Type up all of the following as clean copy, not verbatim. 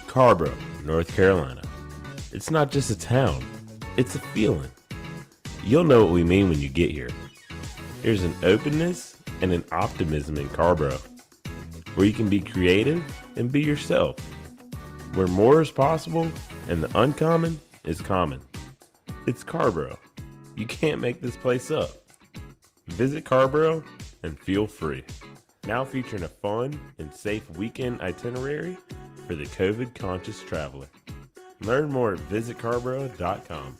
Carrboro, North Carolina. It's not just a town, it's a feeling. You'll know what we mean when you get here. There's an openness and an optimism in Carrboro, where you can be creative and be yourself, where more is possible and the uncommon is common. It's Carrboro. You can't make this place up. Visit Carrboro and feel free. Now featuring a fun and safe weekend itinerary for the COVID-conscious traveler. Learn more at visitcarboro.com.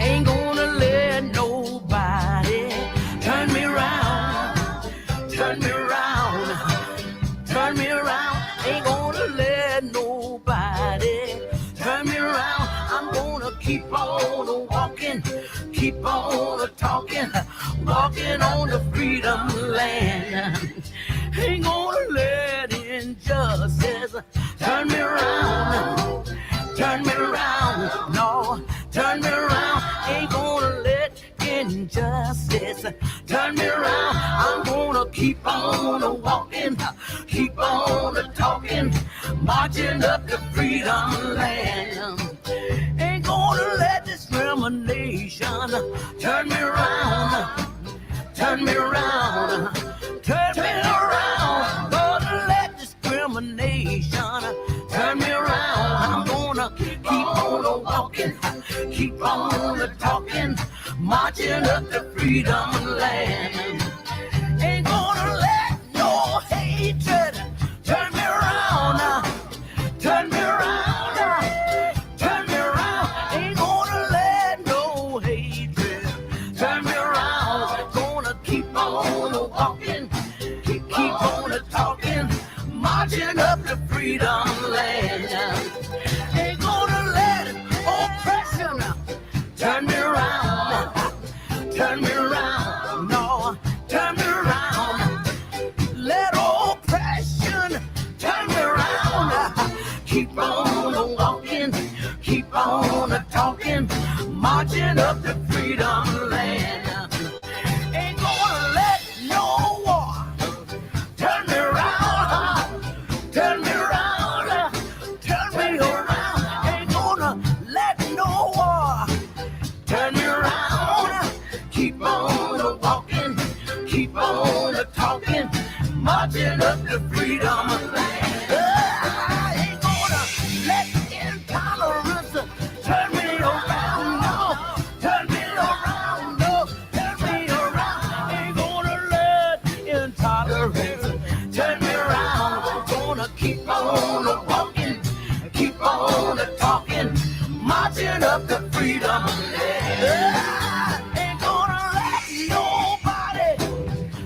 Ain't gonna let nobody turn me around, turn me around, turn me around. Ain't gonna let nobody turn me around. I'm gonna keep on walking, keep on talking, walking on the freedom land. Ain't gonna let injustice turn me around, turn me around, no, turn me around. Ain't gonna let injustice turn me around. I'm gonna keep on walking, keep on talking, marching up the freedom land. Ain't gonna let discrimination turn me around, turn me around, turn me around. Gonna let discrimination turn me around. I'm gonna keep on walking, keep on talking, marching up the freedom land. Ain't gonna let no hatred turn me around, turn me around, turn me around. Ain't gonna let no hatred turn me around. Gonna keep on walking, keep on talking, marching up the freedom land. Ain't gonna let oppression turn me around, turn me around, no, turn me around. Let oppression turn me around. Keep on walking, keep on talking, marching up the freedom land. Ain't gonna let no war turn me around, turn me around, turn me around. Ain't gonna let no war turn me around. Keep on walking, keep on talking, marching up the freedom land. Ain't gonna let intolerance turn me around, no, turn me around, no, turn me around. Ain't gonna let intolerance turn me around. Gonna keep on walking, keep on talking, marching up the freedom land. Ain't gonna let nobody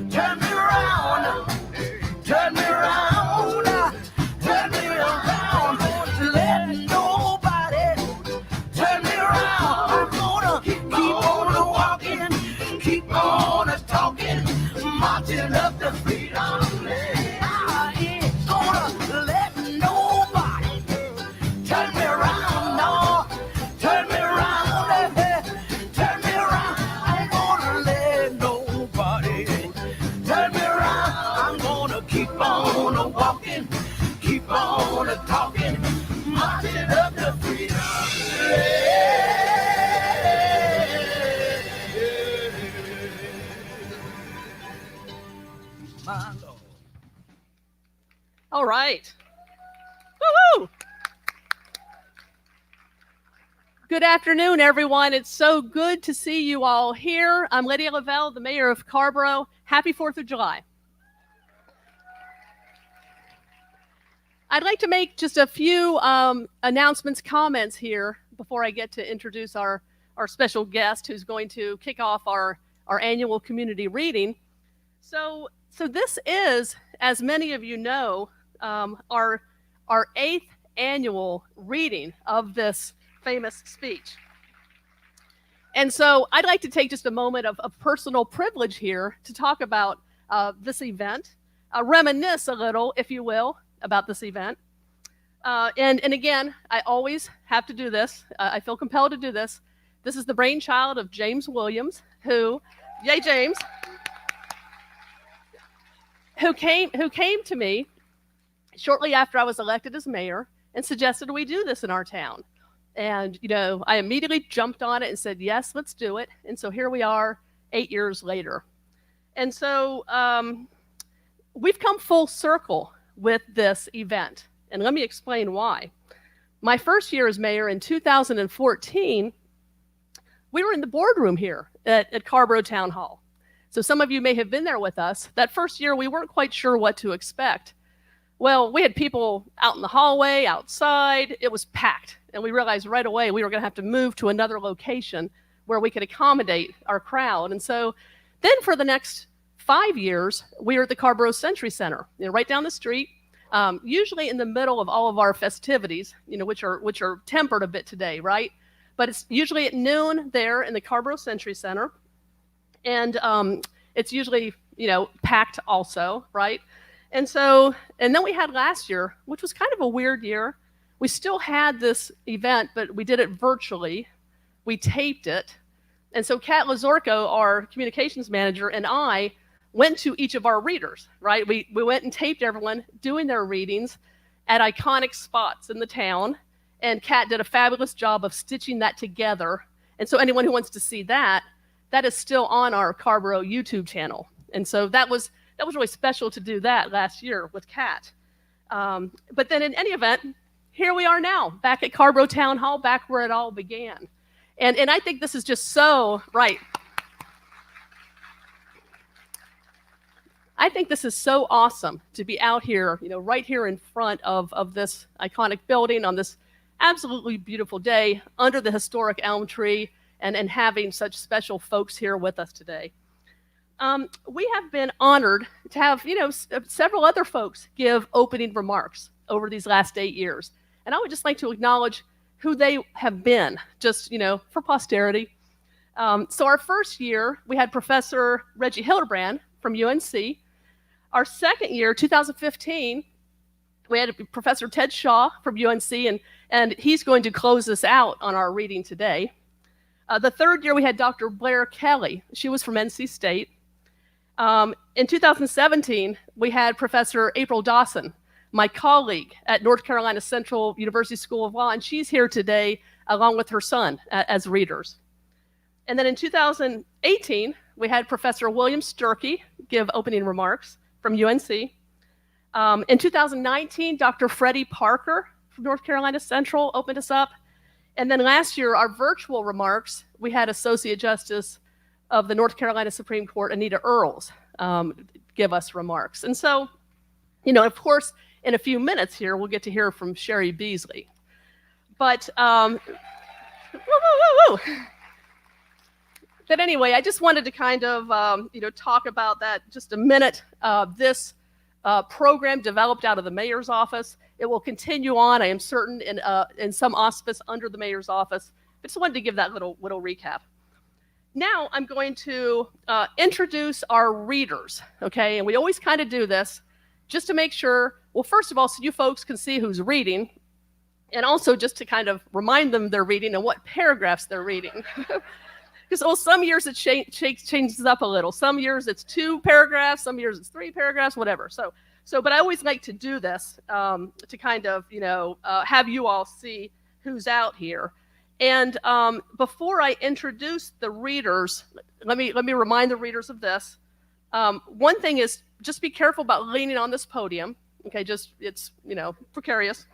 turn me around, turn me around, turn me around. Let nobody turn me around. I'm gonna keep on walking, keep on talking, marching up the freedom land. I ain't gonna let nobody turn me around, no, turn me around, turn me around. I ain't gonna let nobody turn me around. I'm gonna keep on walking, keep on talking, marching up the freedom land. My Lord. All right. Woo-hoo! Good afternoon, everyone. It's so good to see you all here. I'm Lydia Lavelle, the mayor of Carrboro. Happy 4th of July. I'd like to make just a few announcements, comments here before I get to introduce our special guest who's going to kick off our annual community reading. So this is, as many of you know, our 8th annual reading of this famous speech. And so I'd like to take just a moment of personal privilege here to talk about this event, reminisce a little, if you will, about this event. And again, I always have to do this. I feel compelled to do this. This is the brainchild of James Williams, who came to me shortly after I was elected as mayor and suggested we do this in our town. And, I immediately jumped on it and said, yes, let's do it. And so here we are 8 years later. And so we've come full circle with this event. And let me explain why. My first year as mayor in 2014, we were in the boardroom here at Carrboro Town Hall. So some of you may have been there with us. That first year, we weren't quite sure what to expect. Well, we had people out in the hallway, outside. It was packed. And we realized right away we were going to have to move to another location where we could accommodate our crowd. And so then for the next 5 years, we were at the Carrboro Century Center, right down the street, usually in the middle of all of our festivities, which are tempered a bit today, right? But it's usually at noon there in the Carrboro Century Center. And it's usually, packed also, right? And then we had last year, which was kind of a weird year. We still had this event, but we did it virtually. We taped it. And so Kat Lazorko, our communications manager, and I went to each of our readers, right? We went and taped everyone doing their readings at iconic spots in the town. And Kat did a fabulous job of stitching that together. And so anyone who wants to see that is still on our Carrboro YouTube channel. And so that was really special to do that last year with Kat. But then in any event, here we are now, back at Carrboro Town Hall, back where it all began. And I think this is just so right. I think this is so awesome to be out here, right here in front of this iconic building on this absolutely beautiful day under the historic elm tree and having such special folks here with us today. We have been honored to have, several other folks give opening remarks over these last 8 years. And I would just like to acknowledge who they have been, just, for posterity. So our first year, we had Professor Reggie Hildebrand from UNC. Our second year, 2015, we had Professor Ted Shaw from UNC, and he's going to close us out on our reading today. The third year, we had Dr. Blair Kelly. She was from NC State. In 2017, we had Professor April Dawson, my colleague at North Carolina Central University School of Law, and she's here today along with her son as readers. And then in 2018, we had Professor William Sturkey give opening remarks from UNC. In 2019, Dr. Freddie Parker from North Carolina Central opened us up. And then last year, our virtual remarks, we had Associate Justice of the North Carolina Supreme Court, Anita Earls, give us remarks. And so, of course, in a few minutes here, we'll get to hear from Cheri Beasley. But, But anyway, I just wanted to kind of, talk about that just a minute. This program developed out of the mayor's office. It will continue on, I am certain, in some auspice under the mayor's office. But just wanted to give that little recap. Now I'm going to introduce our readers, okay? And we always kind of do this just to make sure, well, first of all, so you folks can see who's reading, and also just to kind of remind them they're reading and what paragraphs they're reading. Because some years it changes up a little. Some years it's 2 paragraphs, some years it's 3 paragraphs, whatever. But I always like to do this to kind of, have you all see who's out here. And before I introduce the readers, let me remind the readers of this. One thing is just be careful about leaning on this podium. Okay, it's precarious.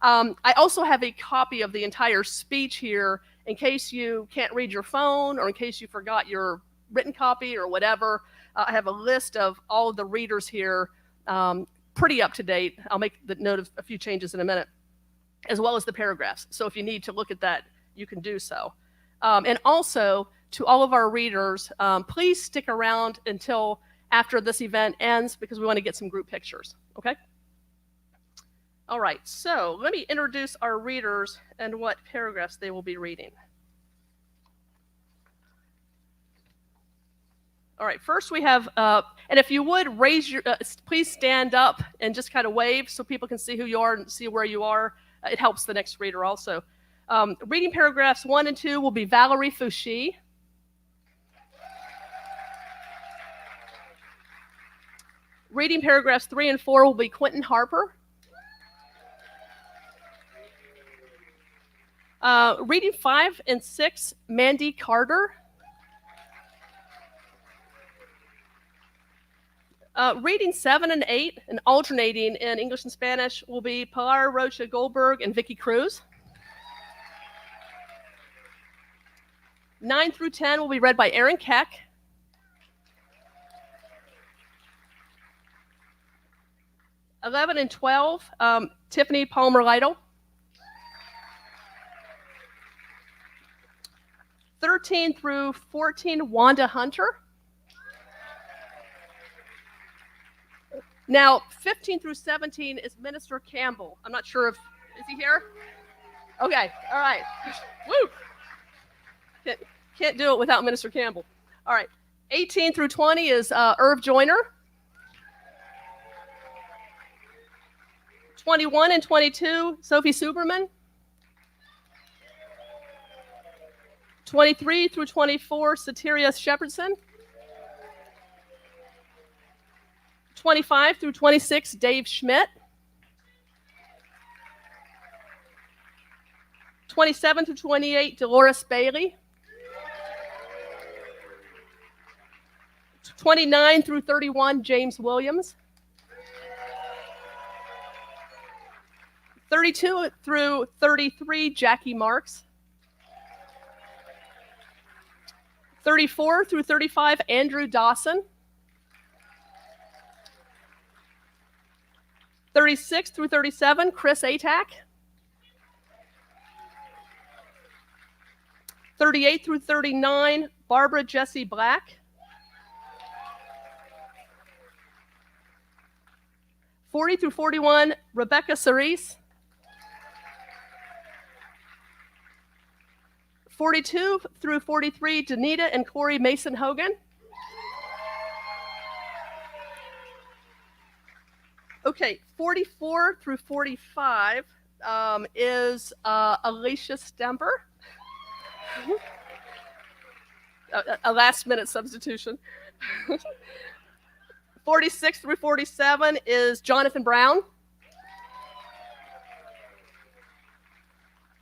I also have a copy of the entire speech here in case you can't read your phone or in case you forgot your written copy or whatever. I have a list of all of the readers here, pretty up to date. I'll make the note of a few changes in a minute, as well as the paragraphs. So if you need to look at that, you can do so. And also, to all of our readers, please stick around until after this event ends because we want to get some group pictures, okay? All right, so let me introduce our readers and what paragraphs they will be reading. All right, first we have, and if you would raise your, please stand up and just kind of wave so people can see who you are and see where you are. It helps the next reader also. Reading paragraphs 1 and 2 will be Valerie Fouchy. Reading paragraphs 3 and 4 will be Quentin Harper. Reading 5 and 6, Mandy Carter. Reading 7 and 8 and alternating in English and Spanish will be Pilar Rocha Goldberg and Vicky Cruz. 9 through 10 will be read by Aaron Keck. 11 and 12, Tiffany Palmer-Lytle. 13 through 14, Wanda Hunter. Now, 15 through 17 is Minister Campbell. I'm not sure if, is he here? Okay, all right. Woo! Can't do it without Minister Campbell. All right, 18 through 20 is Irv Joyner. 21 and 22, Sophie Suberman. 23 through 24, Soteria Shepherdson. 25 through 26, Dave Schmidt. 27 through 28, Dolores Bailey. 29 through 31, James Williams. 32 through 33, Jackie Marks. 34 through 35, Andrew Dawson. 36 through 37, Chris Atack. 38 through 39, Barbara Jessie Black. 40 through 41, Rebecca Cerise. 42 through 43, Danita and Corey Mason Hogan. Okay, 44 through 45 is Alicia Stemper. A last-minute substitution. 46 through 47 is Jonathan Brown.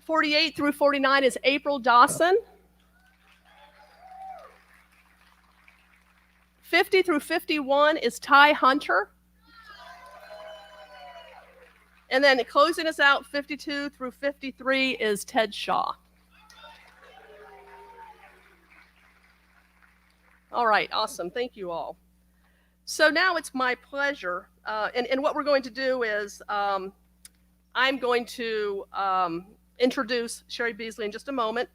48 through 49 is April Dawson. 50 through 51 is Ty Hunter. And then closing us out, 52 through 53 is Ted Shaw. All right, awesome. Thank you all. So now it's my pleasure, and what we're going to do is I'm going to introduce Cheri Beasley in just a moment.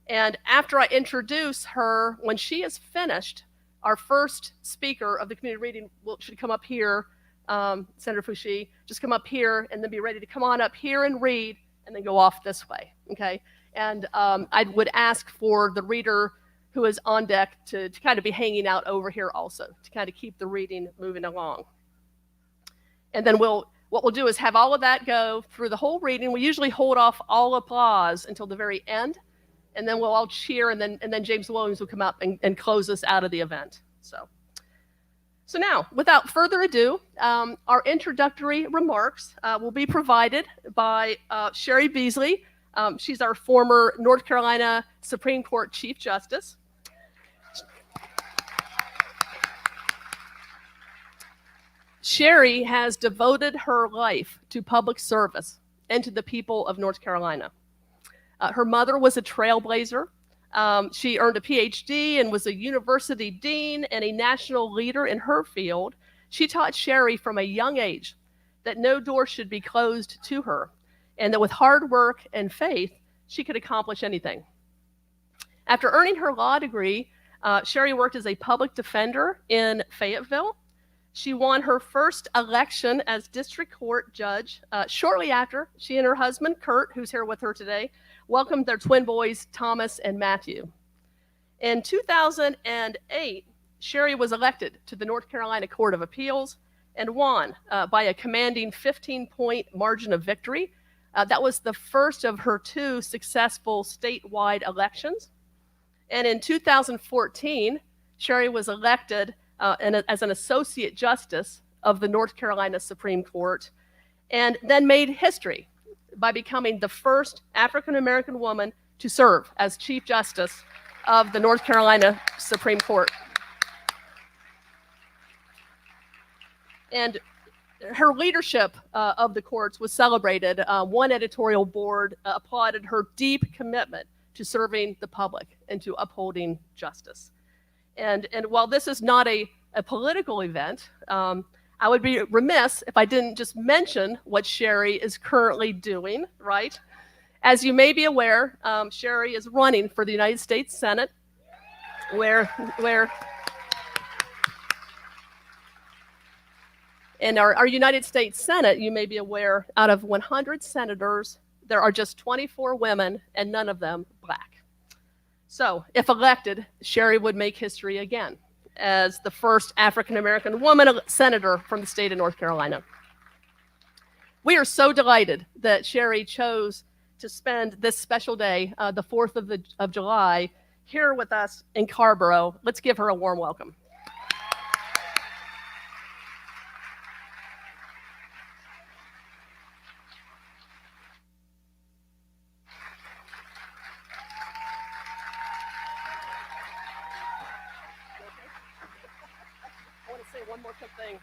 And after I introduce her, when she is finished, our first speaker of the community reading should come up here, Senator Fouchy, just come up here and then be ready to come on up here and read and then go off this way, okay? And I would ask for the reader who is on deck to kind of be hanging out over here also, to kind of keep the reading moving along. And then what we'll do is have all of that go through the whole reading. We usually hold off all applause until the very end, and then we'll all cheer, and then James Williams will come up and close us out of the event. So now, without further ado, our introductory remarks will be provided by Cheri Beasley. She's our former North Carolina Supreme Court Chief Justice. Cheri has devoted her life to public service and to the people of North Carolina. Her mother was a trailblazer. She earned a PhD and was a university dean and a national leader in her field. She taught Cheri from a young age that no door should be closed to her, and that with hard work and faith, she could accomplish anything. After earning her law degree, Cheri worked as a public defender in Fayetteville. She won her first election as district court judge shortly after she and her husband, Kurt, who's here with her today, welcomed their twin boys, Thomas and Matthew. In 2008, Cheri was elected to the North Carolina Court of Appeals and won by a commanding 15-point margin of victory. That was the first of her 2 successful statewide elections. And in 2014, Cheri was elected as an associate justice of the North Carolina Supreme Court, and then made history by becoming the first African-American woman to serve as Chief Justice of the North Carolina Supreme Court. And her leadership of the courts was celebrated. One editorial board applauded her deep commitment to serving the public and to upholding justice. And while this is not a political event, I would be remiss if I didn't just mention what Cheri is currently doing, right? As you may be aware, Cheri is running for the United States Senate, where in our United States Senate, you may be aware, out of 100 senators, there are just 24 women and none of them Black. So if elected, Cheri would make history again as the first African-American woman senator from the state of North Carolina. We are so delighted that Cheri chose to spend this special day, the 4th of July, here with us in Carrboro. Let's give her a warm welcome. I want to say one more quick thing.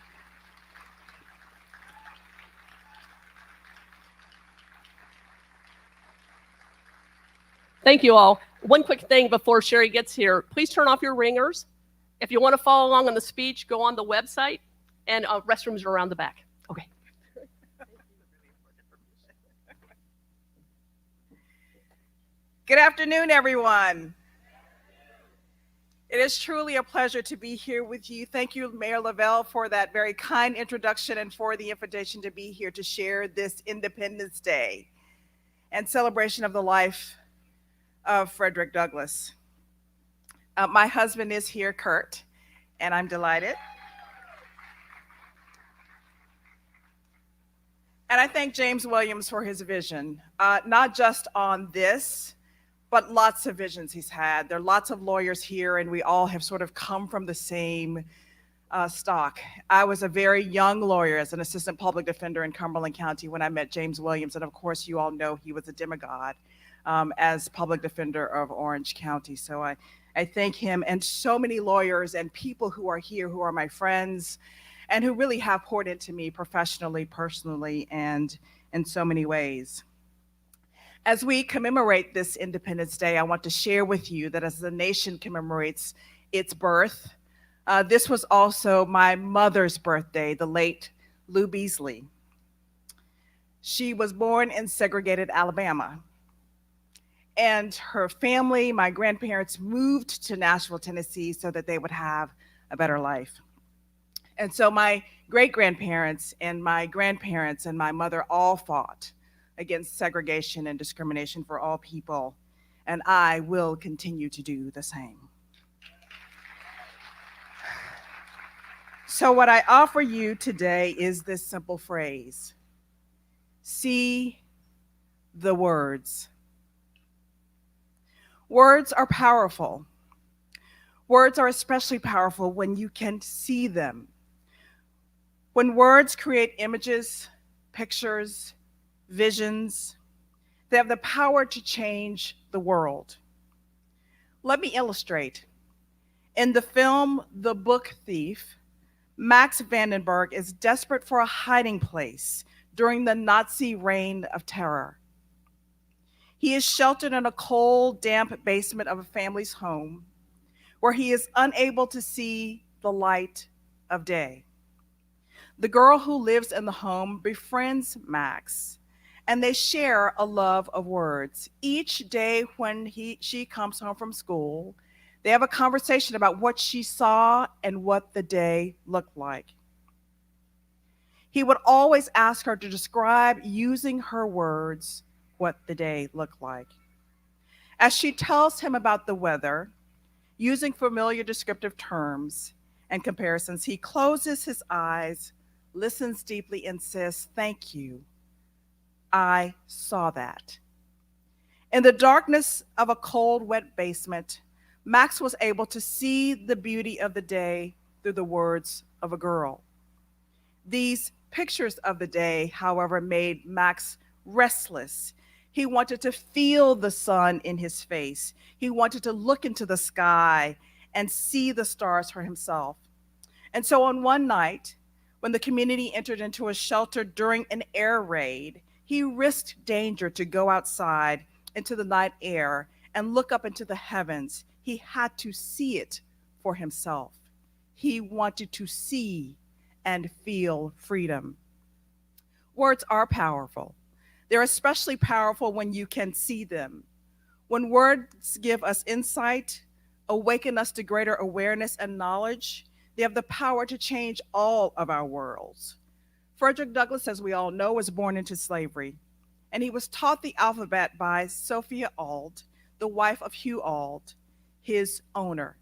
Thank you all. One quick thing before Cheri gets here. Please turn off your ringers. If you want to follow along on the speech, go on the website, and restrooms are around the back. Okay. Good afternoon, everyone. It is truly a pleasure to be here with you. Thank you, Mayor Lavelle, for that very kind introduction and for the invitation to be here to share this Independence Day and celebration of the life of Frederick Douglass. My husband is here, Kurt, and I'm delighted. And I thank James Williams for his vision, not just on this, but lots of visions he's had. There are lots of lawyers here, and we all have sort of come from the same stock. I was a very young lawyer as an assistant public defender in Cumberland County when I met James Williams, and of course you all know he was a demigod as public defender of Orange County. So I thank him and so many lawyers and people who are here who are my friends and who really have poured into me professionally, personally, and in so many ways. As we commemorate this Independence Day, I want to share with you that as the nation commemorates its birth, this was also my mother's birthday, the late Lou Beasley. She was born in segregated Alabama. And her family, my grandparents, moved to Nashville, Tennessee so that they would have a better life. And so my great-grandparents and my grandparents and my mother all fought against segregation and discrimination for all people, and I will continue to do the same. So what I offer you today is this simple phrase: see the words. Words are powerful. Words are especially powerful when you can see them. When words create images, pictures, visions, they have the power to change the world. Let me illustrate. In the film The Book Thief, Max Vandenberg is desperate for a hiding place during the Nazi reign of terror. He is sheltered in a cold, damp basement of a family's home where he is unable to see the light of day. The girl who lives in the home befriends Max, and they share a love of words. Each day when she comes home from school, they have a conversation about what she saw and what the day looked like. He would always ask her to describe, using her words, what the day looked like. As she tells him about the weather, using familiar descriptive terms and comparisons, he closes his eyes, listens deeply, and says, "Thank you. I saw that." In the darkness of a cold, wet basement, Max was able to see the beauty of the day through the words of a girl. These pictures of the day, however, made Max restless. He wanted to feel the sun in his face. He wanted to look into the sky and see the stars for himself. And so on one night, when the community entered into a shelter during an air raid, he risked danger to go outside into the night air and look up into the heavens. He had to see it for himself. He wanted to see and feel freedom. Words are powerful. They're especially powerful when you can see them. When words give us insight, awaken us to greater awareness and knowledge, they have the power to change all of our worlds. Frederick Douglass, as we all know, was born into slavery, and he was taught the alphabet by Sophia Auld, the wife of Hugh Auld, his owner.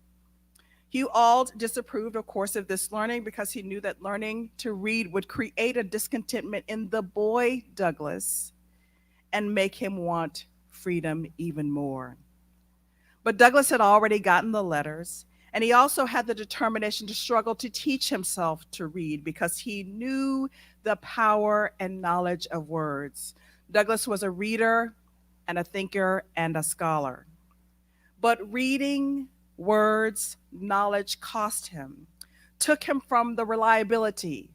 Hugh Auld disapproved, of course, of this learning because he knew that learning to read would create a discontentment in the boy Douglass and make him want freedom even more. But Douglass had already gotten the letters, and he also had the determination to struggle to teach himself to read because he knew the power and knowledge of words. Douglass was a reader and a thinker and a scholar. But reading, words, knowledge cost him, took him from the reliability,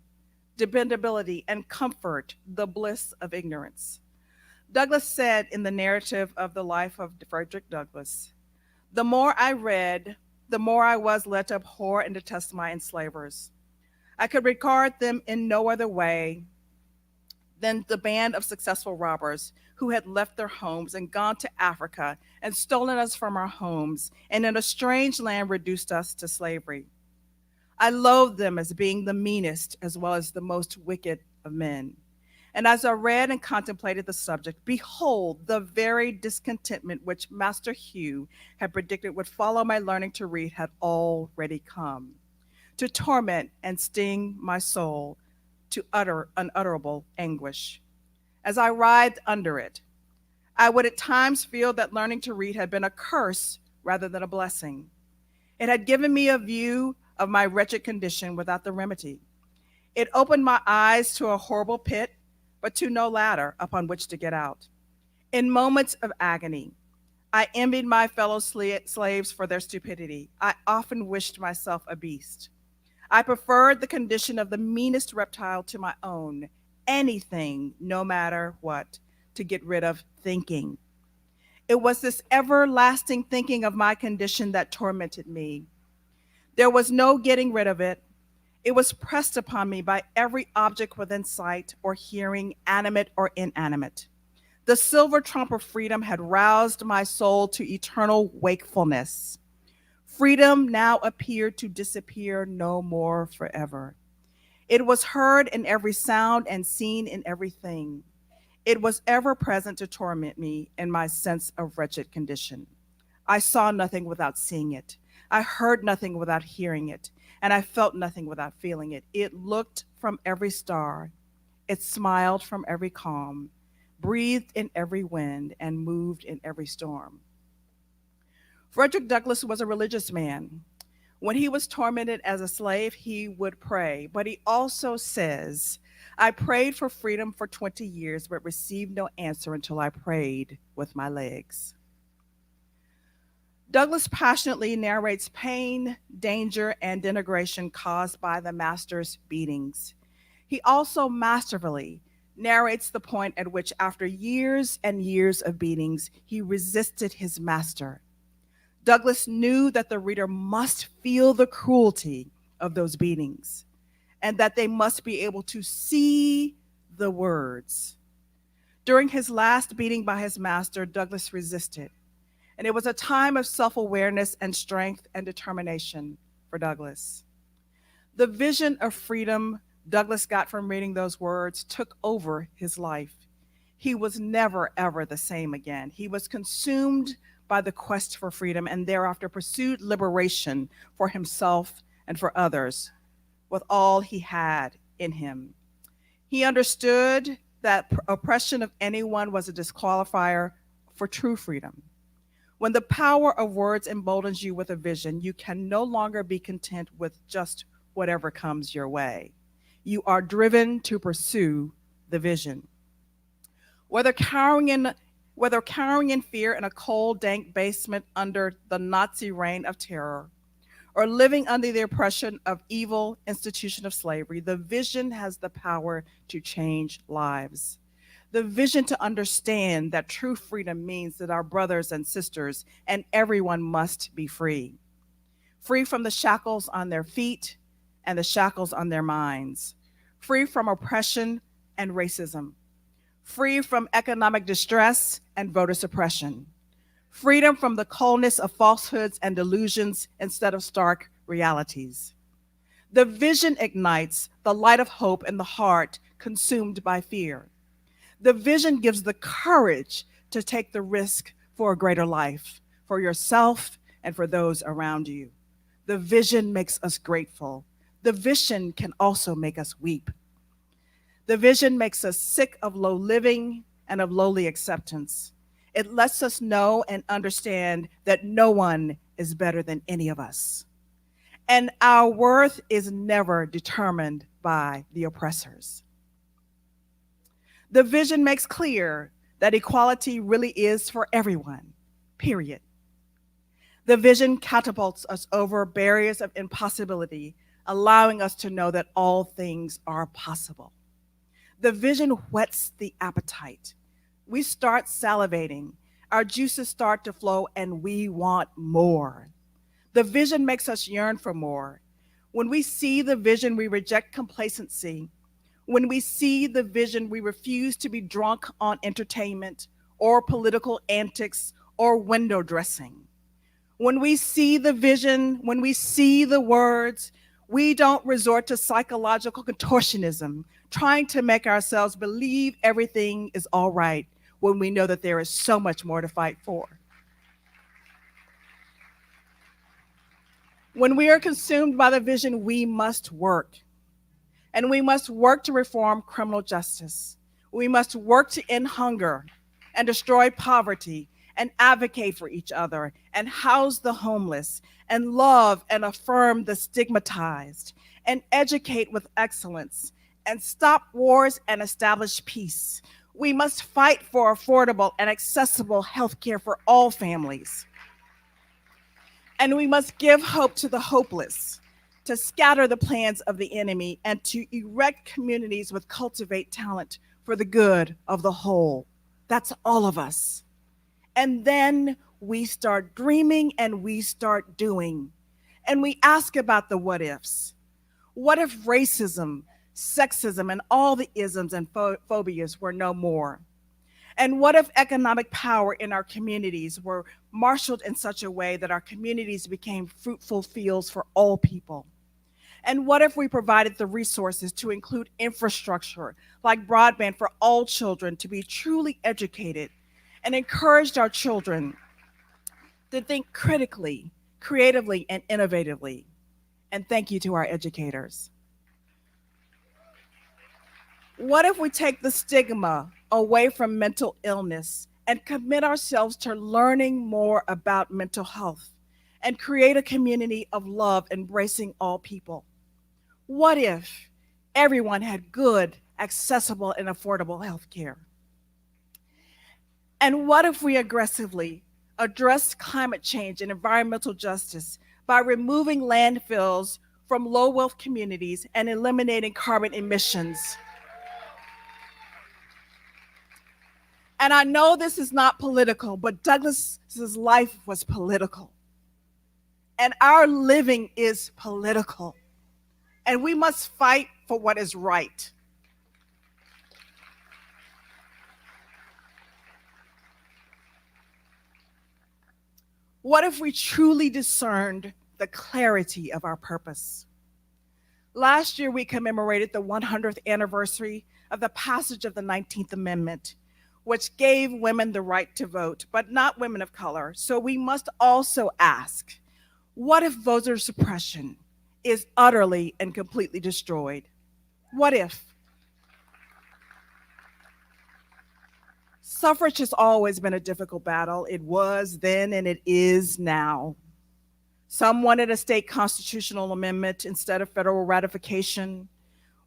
dependability, and comfort, the bliss of ignorance. Douglass said in the narrative of the life of Frederick Douglass, "The more I read, the more I was led to abhor and detest my enslavers. I could regard them in no other way than the band of successful robbers who had left their homes and gone to Africa and stolen us from our homes and in a strange land reduced us to slavery. I loathed them as being the meanest as well as the most wicked of men. And as I read and contemplated the subject, behold, the very discontentment which Master Hugh had predicted would follow my learning to read had already come, to torment and sting my soul to utter unutterable anguish. As I writhed under it, I would at times feel that learning to read had been a curse rather than a blessing. It had given me a view of my wretched condition without the remedy. It opened my eyes to a horrible pit, but to no ladder upon which to get out. In moments of agony, I envied my fellow slaves for their stupidity. I often wished myself a beast. I preferred the condition of the meanest reptile to my own, anything, no matter what, to get rid of thinking. It was this everlasting thinking of my condition that tormented me. There was no getting rid of it. It was pressed upon me by every object within sight or hearing, animate or inanimate. The silver trump of freedom had roused my soul to eternal wakefulness. Freedom now appeared to disappear no more forever. It was heard in every sound and seen in everything. It was ever present to torment me in my sense of wretched condition. I saw nothing without seeing it. I heard nothing without hearing it, and I felt nothing without feeling it. It looked from every star. It smiled from every calm, breathed in every wind, and moved in every storm. Frederick Douglass was a religious man. When he was tormented as a slave, he would pray, but he also says, I prayed for freedom for 20 years, but received no answer until I prayed with my legs. Douglass passionately narrates pain, danger, and denigration caused by the master's beatings. He also masterfully narrates the point at which, after years and years of beatings, he resisted his master. Douglass knew that the reader must feel the cruelty of those beatings and that they must be able to see the words. During his last beating by his master, Douglass resisted, and it was a time of self-awareness and strength and determination for Douglass. The vision of freedom Douglass got from reading those words took over his life. He was never, ever the same again. He was consumed by the quest for freedom and thereafter pursued liberation for himself and for others with all he had in him. He understood that oppression of anyone was a disqualifier for true freedom. When the power of words emboldens you with a vision, you can no longer be content with just whatever comes your way. You are driven to pursue the vision. Whether cowering in fear in a cold, dank basement under the Nazi reign of terror, or living under the oppression of evil institution of slavery, the vision has the power to change lives. The vision to understand that true freedom means that our brothers and sisters and everyone must be free. Free from the shackles on their feet and the shackles on their minds. Free from oppression and racism. Free from economic distress and voter suppression. Freedom from the coldness of falsehoods and delusions instead of stark realities. The vision ignites the light of hope in the heart consumed by fear. The vision gives the courage to take the risk for a greater life, for yourself and for those around you. The vision makes us grateful. The vision can also make us weep. The vision makes us sick of low living and of lowly acceptance. It lets us know and understand that no one is better than any of us. And our worth is never determined by the oppressors. The vision makes clear that equality really is for everyone, period. The vision catapults us over barriers of impossibility, allowing us to know that all things are possible. The vision whets the appetite. We start salivating, our juices start to flow, and we want more. The vision makes us yearn for more. When we see the vision, we reject complacency. When we see the vision, we refuse to be drunk on entertainment or political antics or window dressing. When we see the vision, when we see the words, we don't resort to psychological contortionism, trying to make ourselves believe everything is all right when we know that there is so much more to fight for. When we are consumed by the vision, we must work. And we must work to reform criminal justice. We must work to end hunger and destroy poverty and advocate for each other and house the homeless and love and affirm the stigmatized and educate with excellence and stop wars and establish peace. We must fight for affordable and accessible health care for all families. And we must give hope to the hopeless, to scatter the plans of the enemy, and to erect communities with cultivate talent for the good of the whole. That's all of us. And then we start dreaming and we start doing. And we ask about the what ifs. What if racism, sexism, and all the isms and phobias were no more? And what if economic power in our communities were marshaled in such a way that our communities became fruitful fields for all people? And what if we provided the resources to include infrastructure like broadband for all children to be truly educated and encouraged our children to think critically, creatively, and innovatively? And thank you to our educators. What if we take the stigma away from mental illness and commit ourselves to learning more about mental health and create a community of love embracing all people? What if everyone had good, accessible, and affordable health care? And what if we aggressively address climate change and environmental justice by removing landfills from low-wealth communities and eliminating carbon emissions? And I know this is not political, but Douglass's life was political. And our living is political. And we must fight for what is right. What if we truly discerned the clarity of our purpose? Last year, we commemorated the 100th anniversary of the passage of the 19th Amendment, which gave women the right to vote, but not women of color. So we must also ask, what if voter suppression is utterly and completely destroyed? What if? Suffrage has always been a difficult battle. It was then and it is now. Some wanted a state constitutional amendment instead of federal ratification.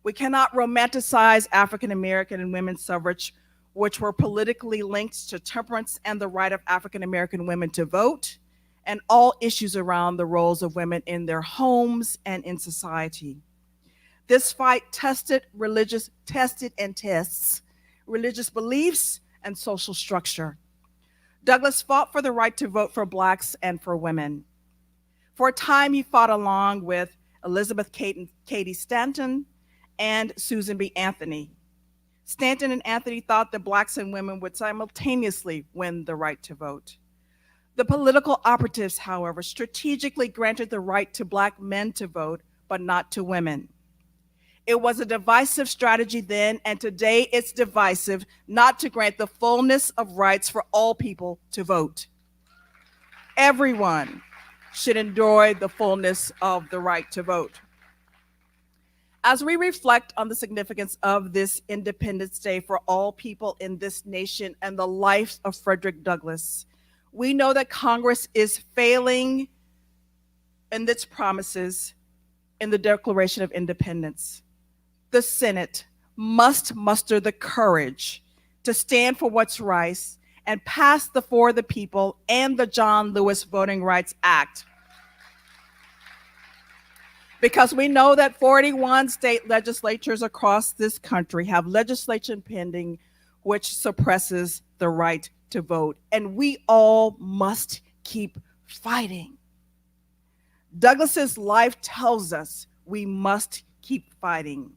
We cannot romanticize African American and women's suffrage, which were politically linked to temperance and the right of African American women to vote, and all issues around the roles of women in their homes and in society. This fight tested and tests religious beliefs and social structure. Douglass fought for the right to vote for Blacks and for women. For a time, he fought along with Elizabeth Cady Stanton and Susan B. Anthony. Stanton and Anthony thought that Blacks and women would simultaneously win the right to vote. The political operatives, however, strategically granted the right to Black men to vote, but not to women. It was a divisive strategy then, and today it's divisive not to grant the fullness of rights for all people to vote. Everyone should enjoy the fullness of the right to vote. As we reflect on the significance of this Independence Day for all people in this nation and the life of Frederick Douglass, we know that Congress is failing in its promises in the Declaration of Independence. The Senate must muster the courage to stand for what's right and pass the For the People and the John Lewis Voting Rights Act. Because we know that 41 state legislatures across this country have legislation pending which suppresses the right to vote, and we all must keep fighting. Douglass's life tells us we must keep fighting.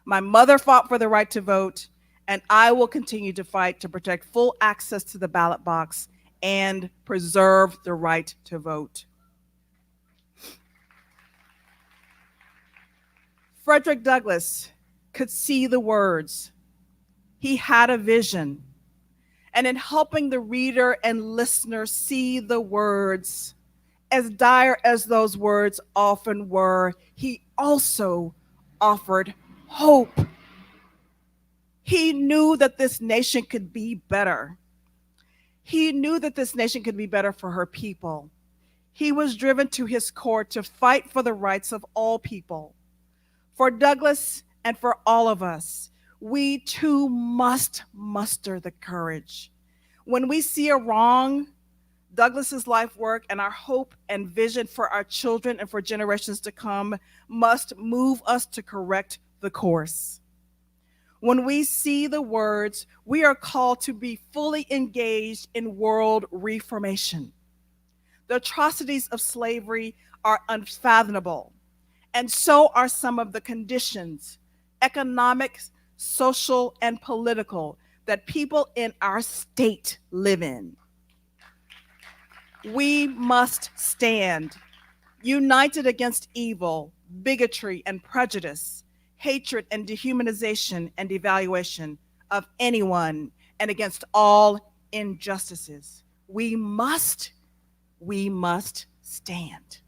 My mother fought for the right to vote, and I will continue to fight to protect full access to the ballot box and preserve the right to vote. Frederick Douglass could see the words. He had a vision. And in helping the reader and listener see the words, as dire as those words often were, he also offered hope. He knew that this nation could be better. He knew that this nation could be better for her people. He was driven to his core to fight for the rights of all people. For Douglass and for all of us, we too must muster the courage. When we see a wrong, Douglass's life work and our hope and vision for our children and for generations to come must move us to correct the course. When we see the words, we are called to be fully engaged in world reformation. The atrocities of slavery are unfathomable, and so are some of the conditions, economic, social, and political, that people in our state live in. We must stand united against evil, bigotry, and prejudice, hatred and dehumanization and devaluation of anyone, and against all injustices. We must stand.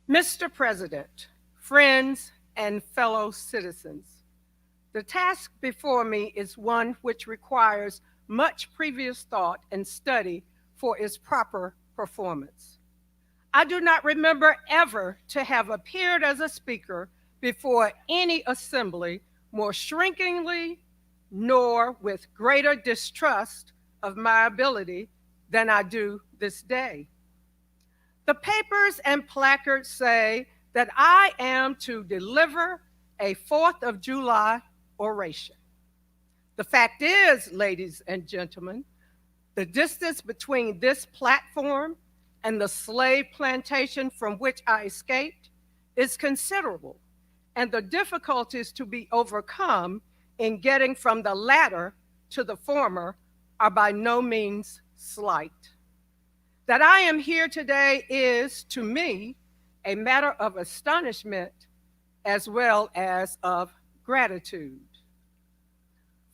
Mr. President, friends, and fellow citizens, the task before me is one which requires much previous thought and study for its proper performance. I do not remember ever to have appeared as a speaker before any assembly more shrinkingly nor with greater distrust of my ability than I do this day. The papers and placards say that I am to deliver a 4th of July oration. The fact is, ladies and gentlemen, the distance between this platform and the slave plantation from which I escaped is considerable, and the difficulties to be overcome in getting from the latter to the former are by no means slight. That I am here today is, to me, a matter of astonishment as well as of gratitude.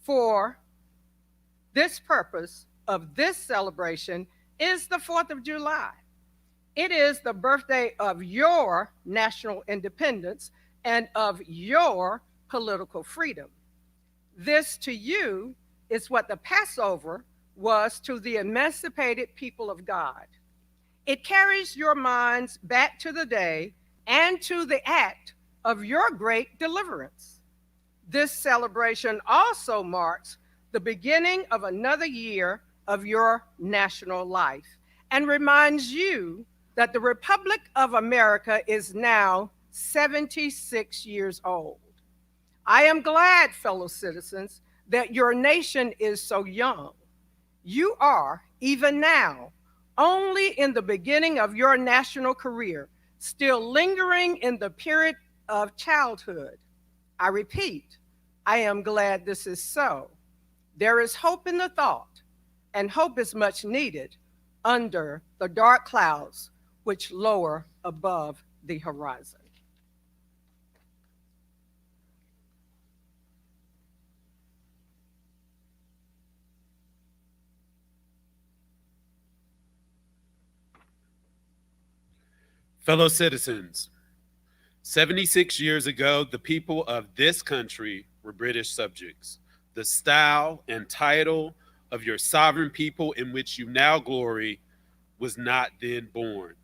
For this purpose of this celebration is the 4th of July. It is the birthday of your national independence and of your political freedom. This to you is what the Passover was to the emancipated people of God. It carries your minds back to the day and to the act of your great deliverance. This celebration also marks the beginning of another year of your national life and reminds you that the Republic of America is now 76 years old. I am glad, fellow citizens, that your nation is so young. You are, even now, only in the beginning of your national career, still lingering in the period of childhood. I repeat, I am glad this is so. There is hope in the thought, and hope is much needed under the dark clouds which lower above the horizon. Fellow citizens, 76 years ago, the people of this country were British subjects. The style and title of your sovereign people in which you now glory was not then born.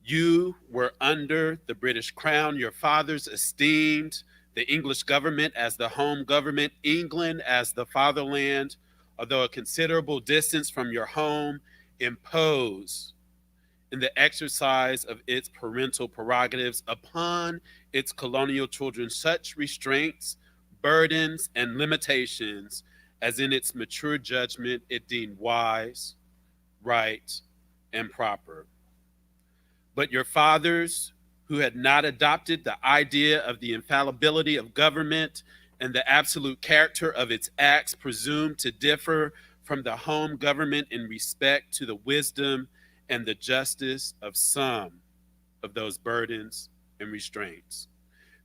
You were under the British crown. Your fathers esteemed the English government as the home government, England as the fatherland, although a considerable distance from your home, imposed in the exercise of its parental prerogatives upon its colonial children such restraints, burdens, and limitations as in its mature judgment it deemed wise, right, and proper. But your fathers, who had not adopted the idea of the infallibility of government and the absolute character of its acts, presumed to differ from the home government in respect to the wisdom and the justice of some of those burdens and restraints.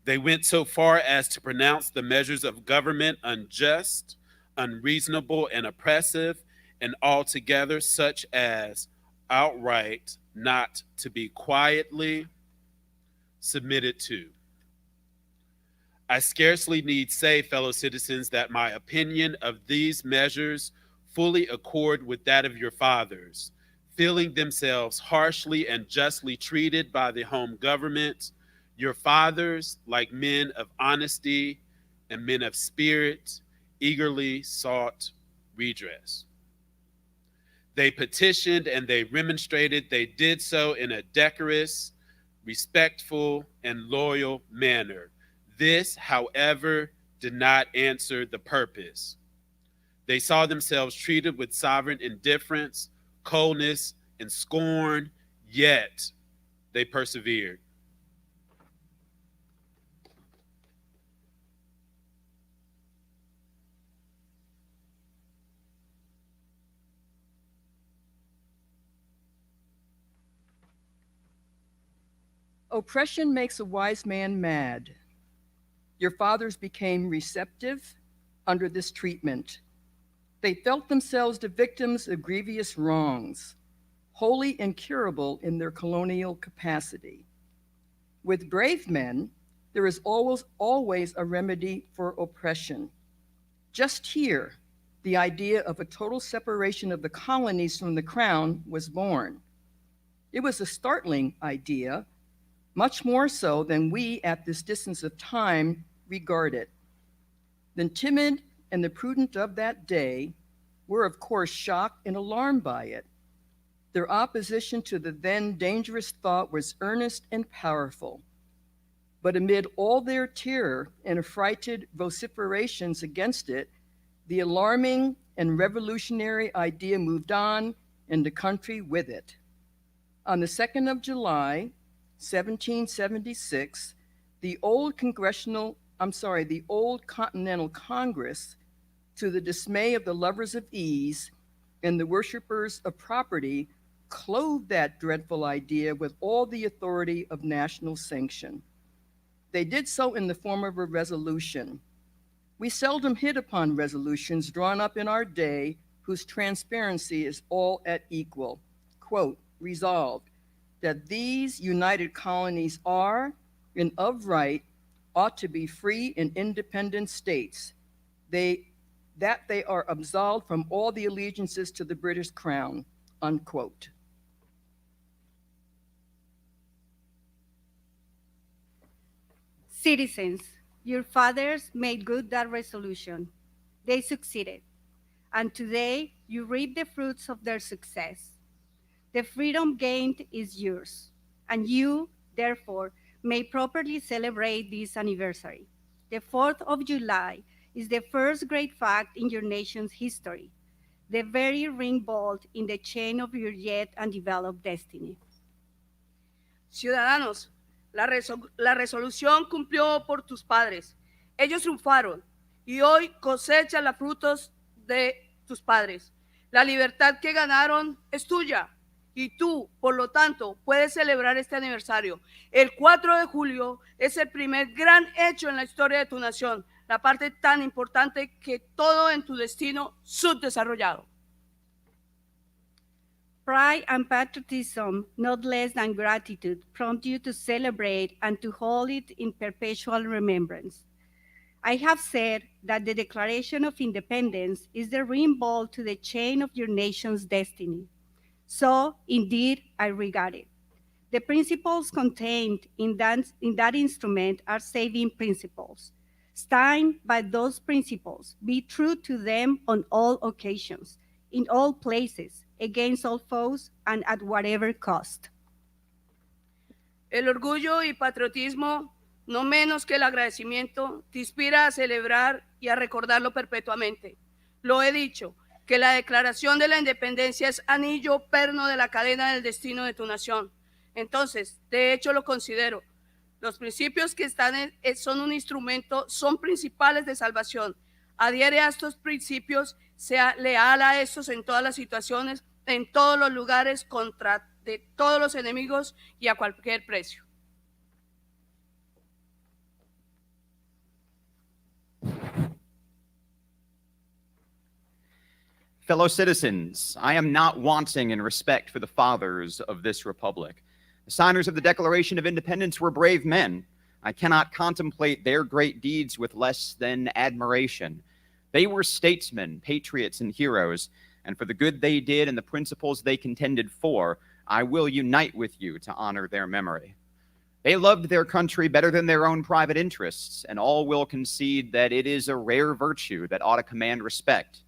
They went so far as to pronounce the measures of government unjust, unreasonable, and oppressive, and altogether such as outright not to be quietly submitted to. I scarcely need say, fellow citizens, that my opinion of these measures fully accord with that of your fathers, feeling themselves harshly and justly treated by the home government. Your fathers, like men of honesty and men of spirit, eagerly sought redress. They petitioned and they remonstrated. They did so in a decorous, respectful, and loyal manner. This, however, did not answer the purpose. They saw themselves treated with sovereign indifference, coldness, and scorn, yet they persevered. Oppression makes a wise man mad. Your fathers became receptive under this treatment. They felt themselves the victims of grievous wrongs, wholly incurable in their colonial capacity. With brave men, there is always a remedy for oppression. Just here, the idea of a total separation of the colonies from the crown was born. It was a startling idea, much more so than we at this distance of time regard it. The timid and the prudent of that day were, of course, shocked and alarmed by it. Their opposition to the then dangerous thought was earnest and powerful. But amid all their terror and affrighted vociferations against it, the alarming and revolutionary idea moved on, and the country with it. On the 2nd of July, 1776, the Old Continental Congress, to the dismay of the lovers of ease and the worshipers of property, clothed that dreadful idea with all the authority of national sanction. They did so in the form of a resolution. We seldom hit upon resolutions drawn up in our day whose transparency is all at equal. Quote, resolved that these united colonies are, and of right, ought to be free and independent states. That they are absolved from all the allegiances to the British Crown, unquote. Citizens, your fathers made good that resolution. They succeeded, and today you reap the fruits of their success. The freedom gained is yours, and you, therefore, may properly celebrate this anniversary. The 4th of July is the first great fact in your nation's history, the very ring bolt in the chain of your yet undeveloped destiny. Ciudadanos, la resolución cumplió por tus padres. Ellos triunfaron y hoy cosechan los frutos de tus padres. La libertad que ganaron es tuya y tú, por lo tanto, puedes celebrar este aniversario. El 4 de julio es el primer gran hecho en la historia de tu nación, la parte tan importante que todo en tu destino subdesarrollado. Pride and patriotism, not less than gratitude, prompt you to celebrate and to hold it in perpetual remembrance. I have said that the Declaration of Independence is the ring bolt to the chain of your nation's destiny. So, indeed, I regard it. The principles contained in that instrument are saving principles. Stand by those principles. Be true to them on all occasions, in all places, against all foes, and at whatever cost. El orgullo y patriotismo, no menos que el agradecimiento, te inspira a celebrar y a recordarlo perpetuamente. Lo he dicho, que la Declaración de la Independencia es anillo perno de la cadena del destino de tu nación. Entonces, de hecho lo considero. Los principios que son un instrumento, son principales de salvación. Adhiere a estos principios, sea leal a estos en todas las situaciones, en todos los lugares, contra de todos los enemigos y a cualquier precio. Fellow citizens, I am not wanting in respect for the fathers of this republic. The signers of the Declaration of Independence were brave men. I cannot contemplate their great deeds with less than admiration. They were statesmen, patriots, and heroes, and for the good they did and the principles they contended for, I will unite with you to honor their memory. They loved their country better than their own private interests, and all will concede that it is a rare virtue that ought to command respect.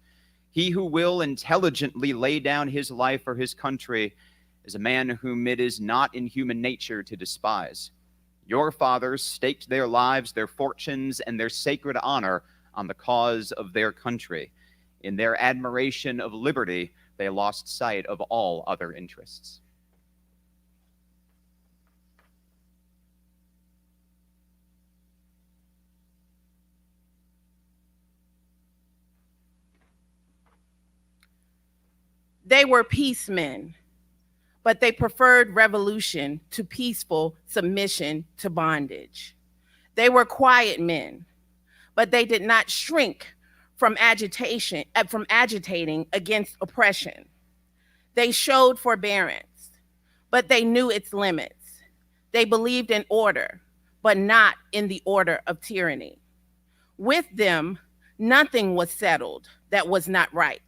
He who will intelligently lay down his life for his country is a man whom it is not in human nature to despise. Your fathers staked their lives, their fortunes, and their sacred honor on the cause of their country. In their admiration of liberty, they lost sight of all other interests. They were peacemen, but they preferred revolution to peaceful submission to bondage. They were quiet men, but they did not shrink from agitating against oppression. They showed forbearance, but they knew its limits. They believed in order, but not in the order of tyranny. With them, Nothing was settled that was not right.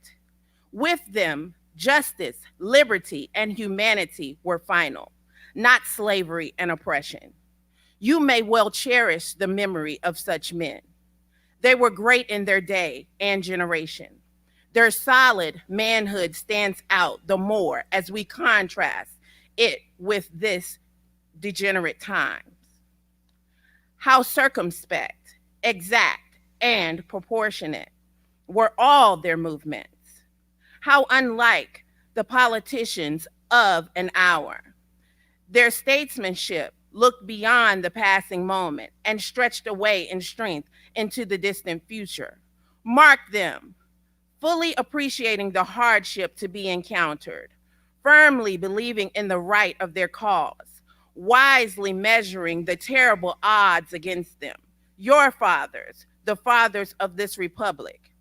With them, justice, liberty, and humanity were final, not slavery and oppression. You may well cherish the memory of such men. They were great in their day and generation. Their solid manhood stands out the more as we contrast it with this degenerate times. How circumspect, exact, and proportionate were all their movements. How unlike the politicians of an hour. Their statesmanship looked beyond the passing moment and stretched away in strength into the distant future. Mark them, fully appreciating the hardship to be encountered, firmly believing in the right of their cause, wisely measuring the terrible odds against them. Your fathers, the fathers of this republic,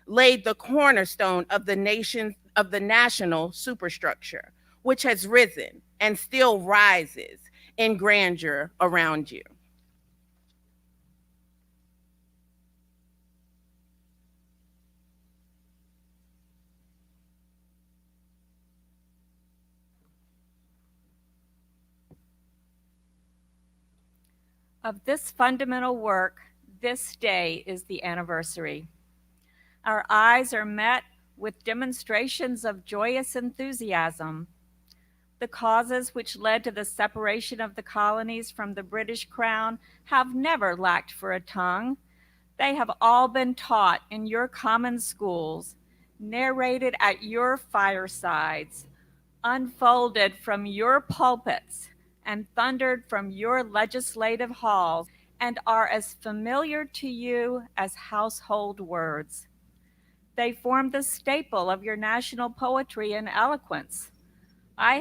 laid the cornerstone of the national superstructure, which has risen and still rises in grandeur around you. Of this fundamental work, this day is the anniversary. Our eyes are met with demonstrations of joyous enthusiasm. The causes which led to the separation of the colonies from the British Crown have never lacked for a tongue. They have all been taught in your common schools, narrated at your firesides, unfolded from your pulpits, and thundered from your legislative halls, and are as familiar to you as household words. They form the staple of your national poetry and eloquence. I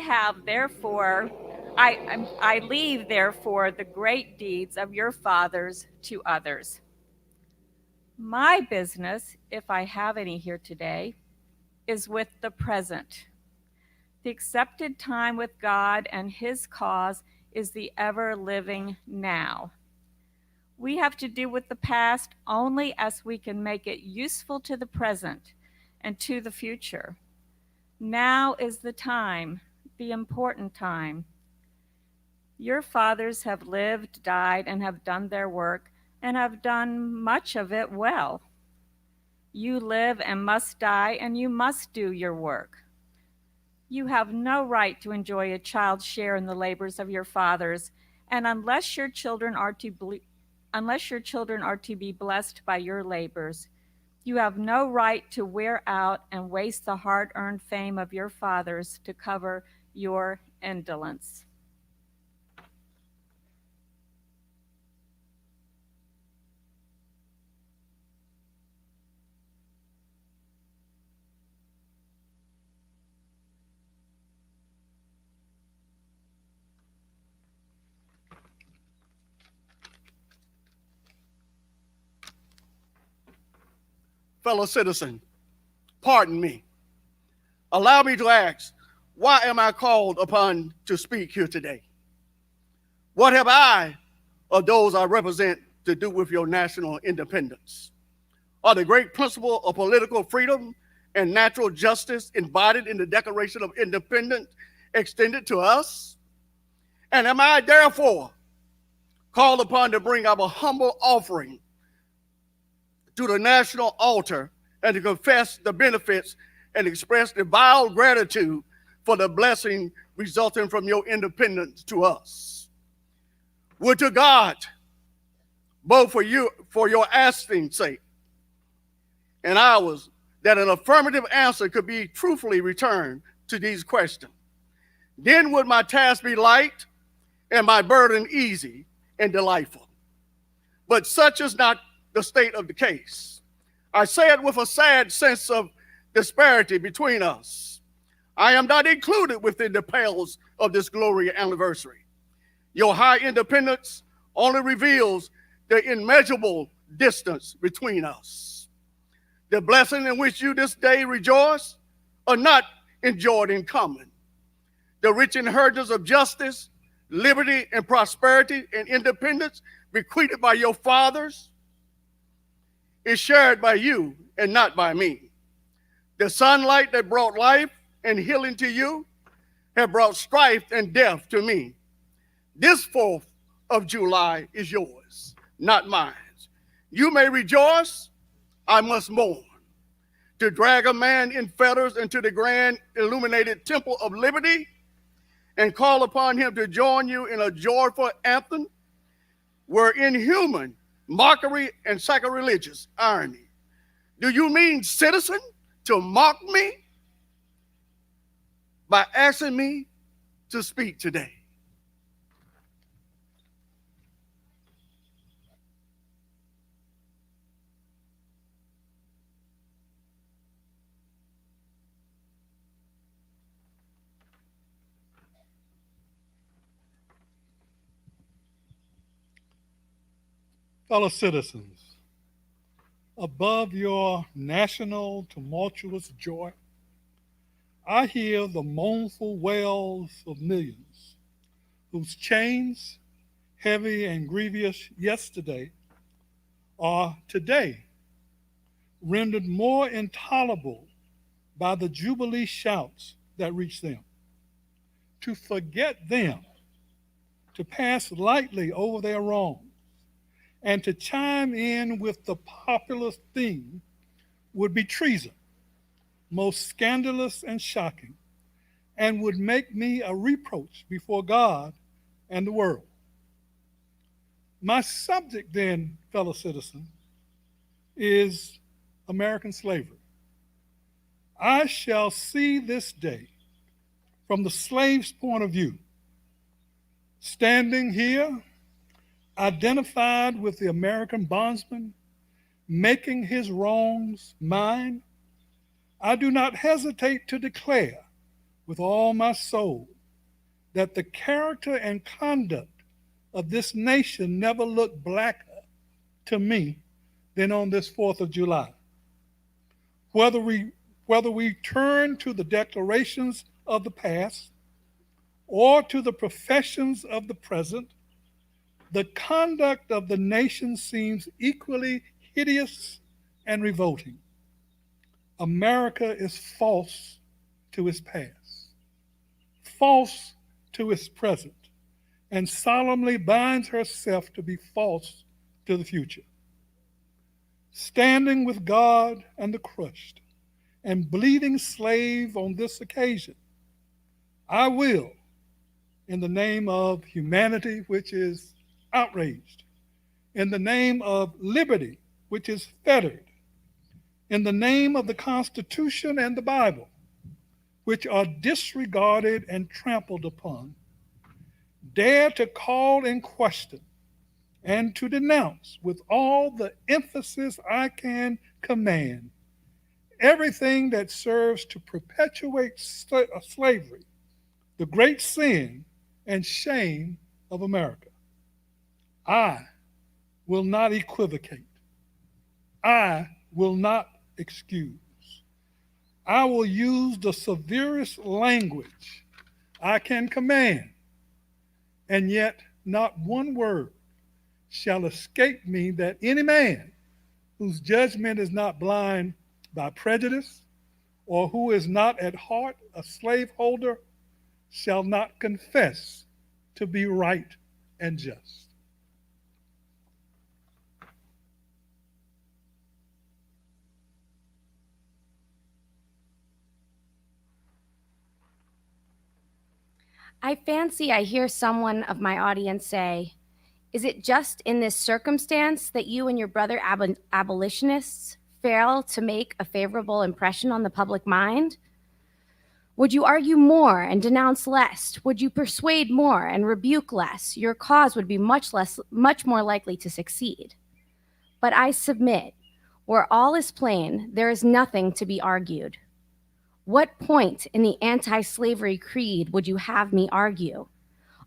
leave, therefore, the great deeds of your fathers to others. My business, if I have any here today, is with the present. The accepted time with God and his cause is the ever-living now. We have to do with the past only as we can make it useful to the present and to the future. Now is the time, the important time. Your fathers have lived, died, and have done their work, and have done much of it well. You live and must die, and you must do your work. You have no right to enjoy a child's share in the labors of your fathers, and unless your children are to be blessed by your labors, you have no right to wear out and waste the hard-earned fame of your fathers to cover your indolence. Fellow citizen, pardon me. Allow me to ask, why am I called upon to speak here today? What have I, or those I represent, to do with your national independence? Are the great principle of political freedom and natural justice embodied in the Declaration of Independence extended to us? And am I therefore called upon to bring our humble offering to the national altar and to confess the benefits and express devout gratitude for the blessing resulting from your independence to us? Would to God, both for your asking sake and ours, that an affirmative answer could be truthfully returned to these questions. Then would my task be light and my burden easy and delightful. But such is not the state of the case. I say it with a sad sense of disparity between us. I am not included within the pales of this glorious anniversary. Your high independence only reveals the immeasurable distance between us. The blessing in which you this day rejoice are not enjoyed in common. The rich inheritance of justice, liberty, and prosperity and independence bequeathed by your fathers is shared by you and not by me. The sunlight that brought life and healing to you have brought strife and death to me. This 4th of July is yours, not mine. You may rejoice, I must mourn. To drag a man in fetters into the grand illuminated temple of liberty and call upon him to join you in a joyful anthem were inhuman mockery and sacrilegious irony. Do you mean, citizen, to mock me by asking me to speak today? Fellow citizens, above your national tumultuous joy, I hear the mournful wails of millions whose chains, heavy and grievous yesterday, are today rendered more intolerable by the jubilee shouts that reach them. To forget them, to pass lightly over their wrongs, and to chime in with the popular theme would be treason, most scandalous and shocking, and would make me a reproach before God and the world. My subject then, fellow citizen, is American slavery. I shall see this day from the slave's point of view. Standing here, identified with the American bondsman, making his wrongs mine, I do not hesitate to declare with all my soul that the character and conduct of this nation never looked blacker to me than on this 4th of July. Whether we turn to the declarations of the past or to the professions of the present, the conduct of the nation seems equally hideous and revolting. America is false to its past, false to its present, and solemnly binds herself to be false to the future. Standing with God and the crushed and bleeding slave on this occasion, I will, in the name of humanity, which is outraged, in the name of liberty, which is fettered, in the name of the Constitution and the Bible, which are disregarded and trampled upon, dare to call in question and to denounce with all the emphasis I can command everything that serves to perpetuate slavery, the great sin and shame of America. I will not equivocate. I will not excuse. I will use the severest language I can command, and yet not one word shall escape me that any man whose judgment is not blind by prejudice or who is not at heart a slaveholder shall not confess to be right and just. I fancy I hear someone of my audience say, is it just in this circumstance that you and your brother abolitionists fail to make a favorable impression on the public mind? Would you argue more and denounce less? Would you persuade more and rebuke less? Your cause would be much more likely to succeed. But I submit, where all is plain, there is nothing to be argued. What point in the anti-slavery creed would you have me argue?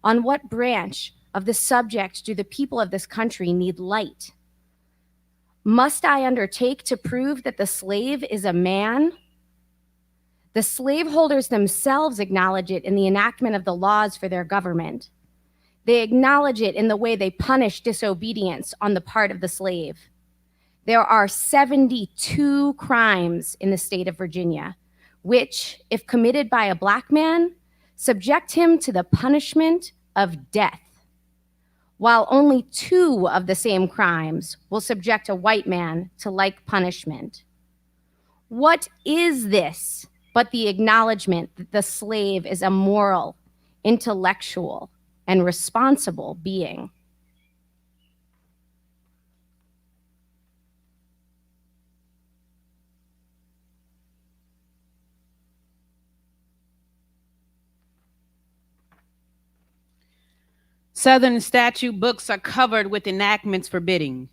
On what branch of the subject do the people of this country need light? Must I undertake to prove that the slave is a man? The slaveholders themselves acknowledge it in the enactment of the laws for their government. They acknowledge it in the way they punish disobedience on the part of the slave. There are 72 crimes in the state of Virginia, which, if committed by a Black man, subject him to the punishment of death, while only 2 of the same crimes will subject a white man to like punishment. What is this but the acknowledgement that the slave is a moral, intellectual, and responsible being? Southern statute books are covered with enactments forbidding,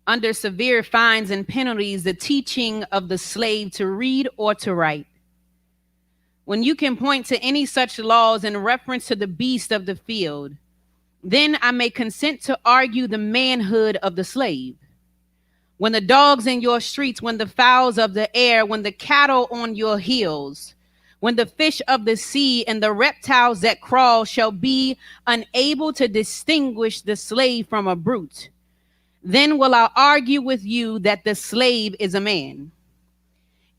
under severe fines and penalties, the teaching of the slave to read or to write. When you can point to any such laws in reference to the beast of the field, then I may consent to argue the manhood of the slave. When the dogs in your streets, when the fowls of the air, when the cattle on your hills, when the fish of the sea and the reptiles that crawl shall be unable to distinguish the slave from a brute, then will I argue with you that the slave is a man.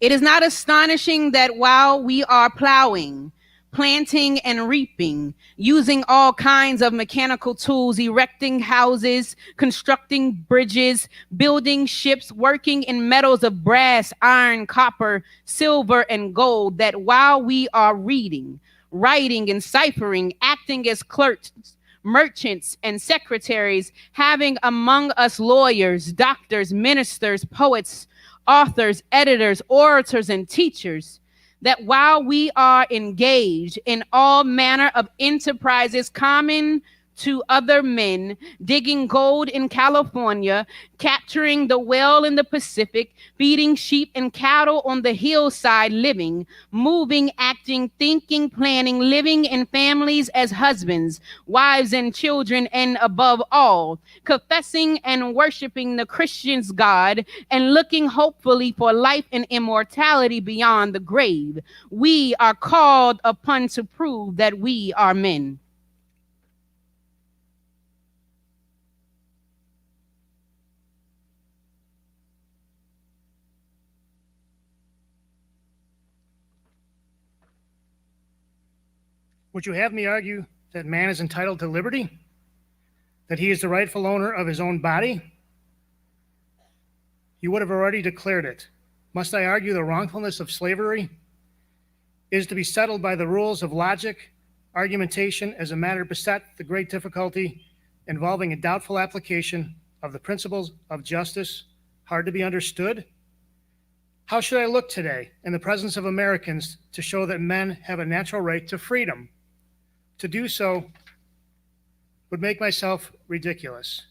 It is not astonishing that while we are plowing, planting and reaping, using all kinds of mechanical tools, erecting houses, constructing bridges, building ships, working in metals of brass, iron, copper, silver, and gold, that while we are reading, writing, and ciphering, acting as clerks, merchants, and secretaries, having among us lawyers, doctors, ministers, poets, authors, editors, orators, and teachers, that while we are engaged in all manner of enterprises common to other men, digging gold in California, capturing the whale in the Pacific, feeding sheep and cattle on the hillside, living, moving, acting, thinking, planning, living in families as husbands, wives, and children, and above all, confessing and worshiping the Christian's God and looking hopefully for life and immortality beyond the grave, we are called upon to prove that we are men. Would you have me argue that man is entitled to liberty? That he is the rightful owner of his own body? You would have already declared it. Must I argue the wrongfulness of slavery is to be settled by the rules of logic, argumentation as a matter beset the great difficulty involving a doubtful application of the principles of justice, hard to be understood? How should I look today in the presence of Americans to show that men have a natural right to freedom? To do so would make myself ridiculous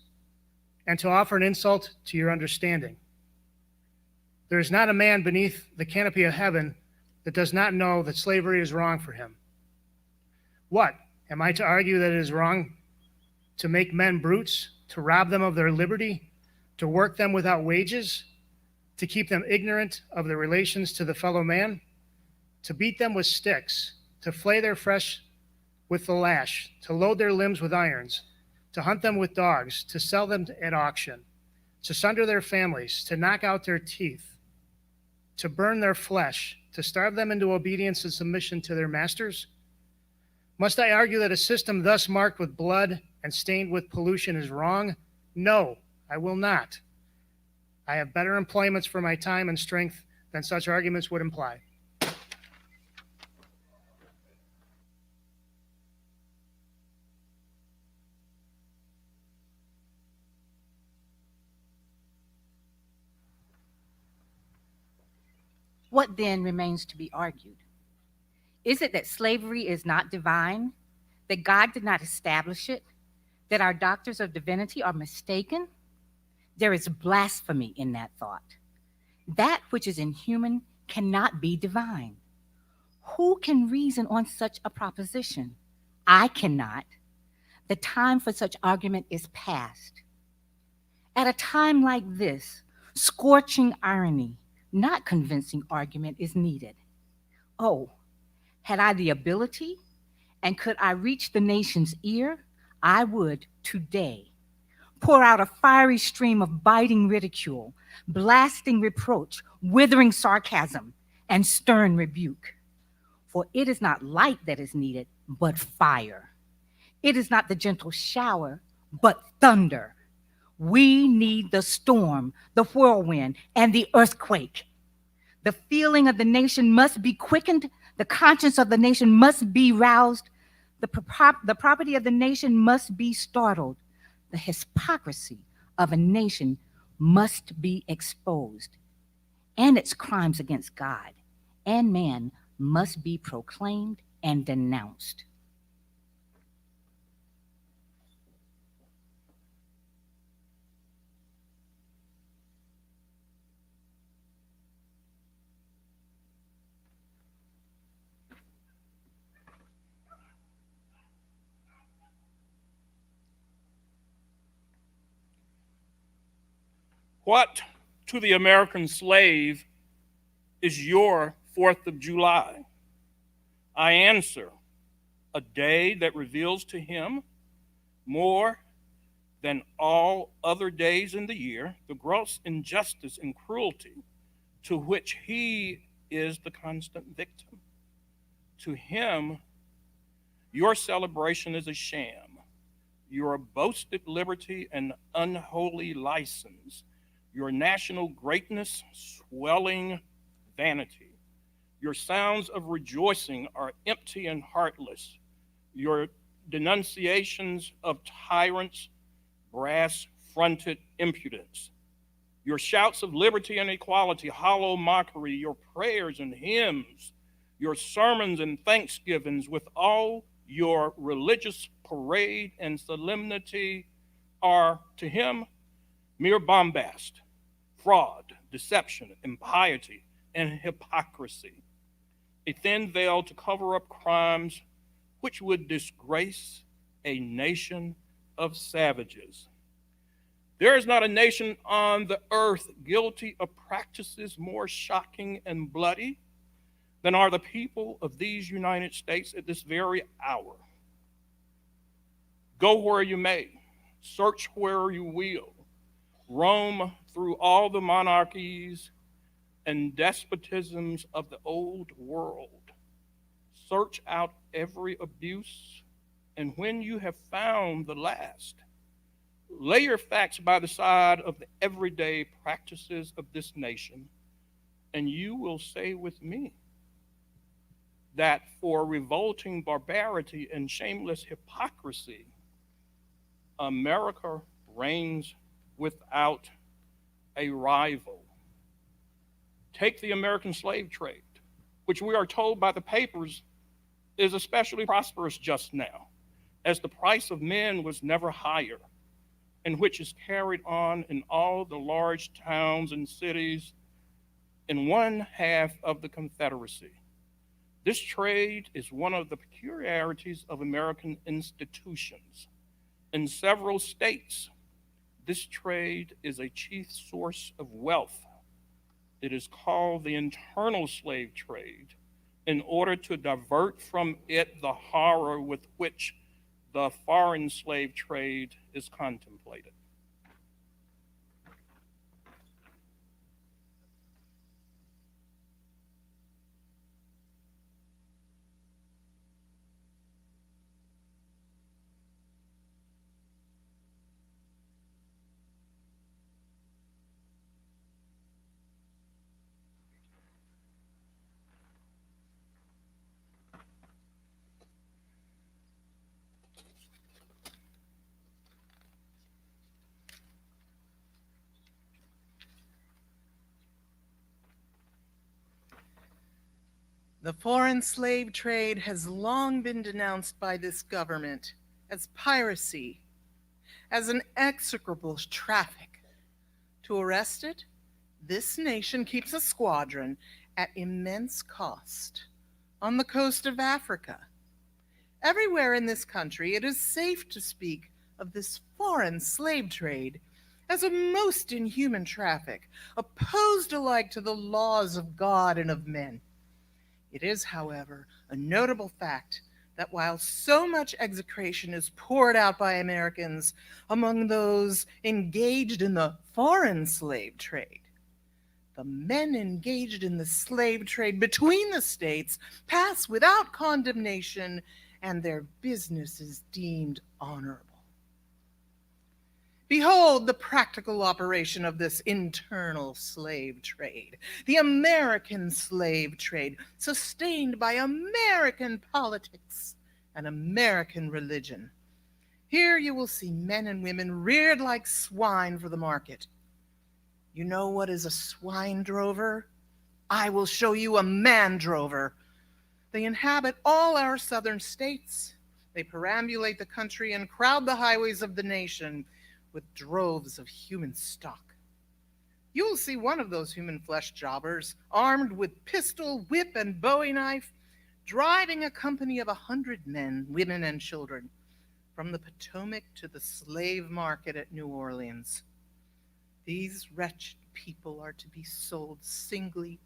and to offer an insult to your understanding. There is not a man beneath the canopy of heaven that does not know that slavery is wrong for him. What, am I to argue that it is wrong to make men brutes, to rob them of their liberty, to work them without wages, to keep them ignorant of their relations to the fellow man, to beat them with sticks, to flay their flesh with the lash, to load their limbs with irons, to hunt them with dogs, to sell them at auction, to sunder their families, to knock out their teeth, to burn their flesh, to starve them into obedience and submission to their masters? Must I argue that a system thus marked with blood and stained with pollution is wrong? No, I will not. I have better employments for my time and strength than such arguments would imply. What then remains to be argued? Is it that slavery is not divine, that God did not establish it, that our doctors of divinity are mistaken? There is blasphemy in that thought. That which is inhuman cannot be divine. Who can reason on such a proposition? I cannot. The time for such argument is past. At a time like this, scorching irony, not convincing argument, is needed. Oh, had I the ability and could I reach the nation's ear, I would today pour out a fiery stream of biting ridicule, blasting reproach, withering sarcasm, and stern rebuke. For it is not light that is needed, but fire. It is not the gentle shower, but thunder. We need the storm, the whirlwind, and the earthquake. The feeling of the nation must be quickened. The conscience of the nation must be roused. The property of the nation must be startled. The hypocrisy of a nation must be exposed. And its crimes against God and man must be proclaimed and denounced. What to the American slave is your 4th of July? I answer, a day that reveals to him more than all other days in the year the gross injustice and cruelty to which he is the constant victim. To him, your celebration is a sham, your boasted liberty an unholy license, your national greatness swelling vanity. Your sounds of rejoicing are empty and heartless. Your denunciations of tyrants, brass-fronted impudence. Your shouts of liberty and equality, hollow mockery. Your prayers and hymns, your sermons and thanksgivings with all your religious parade and solemnity are to him mere bombast, fraud, deception, impiety, and hypocrisy. A thin veil to cover up crimes which would disgrace a nation of savages. There is not a nation on the earth guilty of practices more shocking and bloody than are the people of these United States at this very hour. Go where you may, search where you will, roam through all the monarchies and despotisms of the old world. Search out every abuse, and when you have found the last, lay your facts by the side of the everyday practices of this nation, and you will say with me that for revolting barbarity and shameless hypocrisy, America reigns without a rival. Take the American slave trade, which we are told by the papers is especially prosperous just now, as the price of men was never higher, and which is carried on in all the large towns and cities in one half of the Confederacy. This trade is one of the peculiarities of American institutions. In several states, this trade is a chief source of wealth. It is called the internal slave trade in order to divert from it the horror with which the foreign slave trade is contemplated. The foreign slave trade has long been denounced by this government as piracy, as an execrable traffic. To arrest it, this nation keeps a squadron at immense cost on the coast of Africa. Everywhere in this country, it is safe to speak of this foreign slave trade as a most inhuman traffic, opposed alike to the laws of God and of men. It is, however, a notable fact that while so much execration is poured out by Americans among those engaged in the foreign slave trade, the men engaged in the slave trade between the states pass without condemnation, and their business is deemed honorable. Behold the practical operation of this internal slave trade, the American slave trade, sustained by American politics and American religion. Here you will see men and women reared like swine for the market. You know what is a swine drover? I will show you a man drover. They inhabit all our southern states. They perambulate the country and crowd the highways of the nation with droves of human stock. You will see one of those human flesh jobbers, armed with pistol, whip, and bowie knife, driving a company of 100 men, women, and children from the Potomac to the slave market at New Orleans. These wretched people are to be sold singly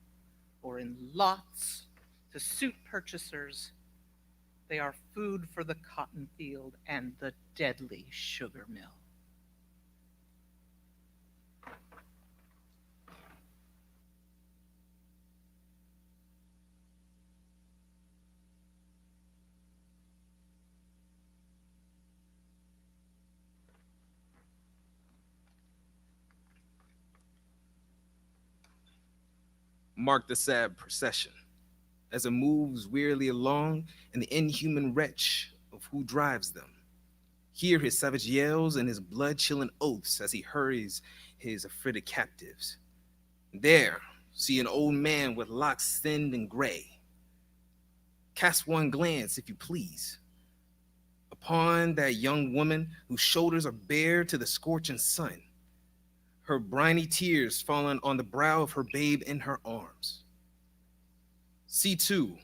or in lots to suit purchasers. They are food for the cotton field and the deadly sugar mill. Mark the sad procession as it moves wearily along, and the inhuman wretch of who drives them. Hear his savage yells and his blood-chilling oaths as he hurries his affrighted captives. There, see an old man with locks thinned and gray. Cast one glance, if you please, upon that young woman whose shoulders are bare to the scorching sun, her briny tears falling on the brow of her babe in her arms. See, too,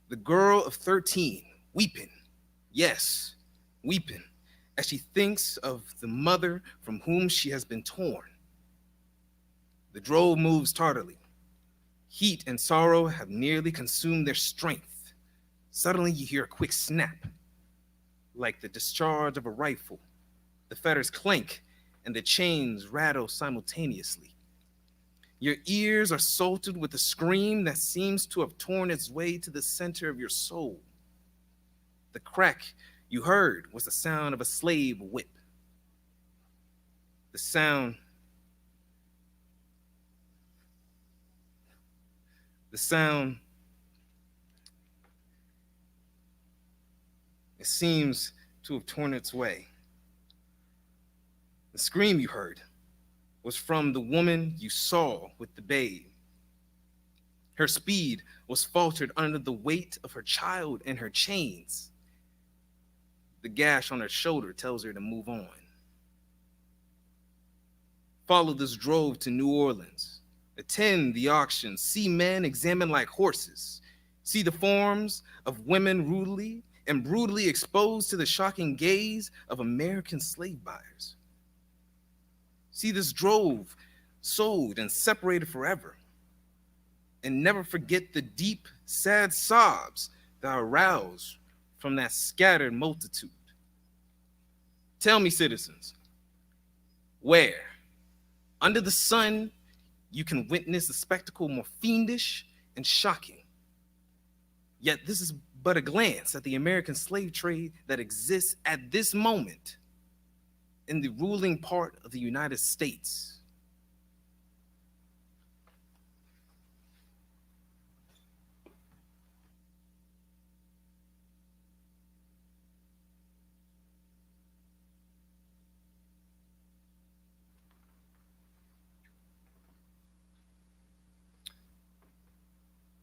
the girl of 13, weeping, yes, weeping, as she thinks of the mother from whom she has been torn. The drove moves tardily. Heat and sorrow have nearly consumed their strength. Suddenly you hear a quick snap, like the discharge of a rifle. The fetters clank and the chains rattle simultaneously. Your ears are salted with a scream that seems to have torn its way to the center of your soul. The crack you heard was the sound of a slave whip. The sound it seems to have torn its way. The scream you heard was from the woman you saw with the babe. Her speed was faltered under the weight of her child and her chains. The gash on her shoulder tells her to move on. Follow this drove to New Orleans. Attend the auction. See men examined like horses. See the forms of women rudely and brutally exposed to the shocking gaze of American slave buyers. See this drove sold and separated forever. And never forget the deep, sad sobs that arouse from that scattered multitude. Tell me, citizens, where, under the sun, you can witness a spectacle more fiendish and shocking. Yet this is but a glance at the American slave trade that exists at this moment in the ruling part of the United States.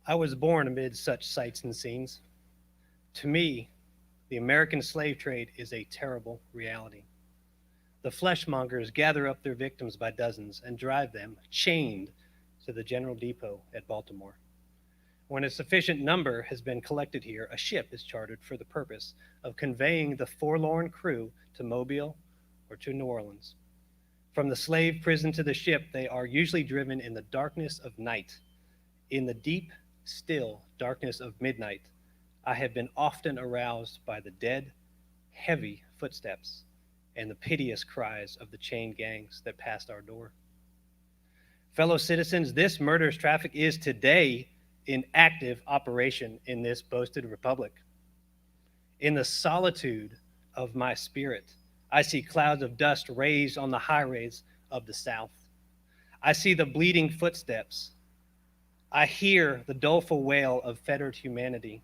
I was born amid such sights and scenes. To me, the American slave trade is a terrible reality. The fleshmongers gather up their victims by dozens and drive them, chained, to the General Depot at Baltimore. When a sufficient number has been collected here, a ship is chartered for the purpose of conveying the forlorn crew to Mobile or to New Orleans. From the slave prison to the ship, they are usually driven in the darkness of night. In the deep, still darkness of midnight, I have been often aroused by the dead, heavy footsteps and the piteous cries of the chain gangs that passed our door. Fellow citizens, this murderous traffic is today in active operation in this boasted republic. In the solitude of my spirit, I see clouds of dust raised on the highways of the South. I see the bleeding footsteps. I hear the doleful wail of fettered humanity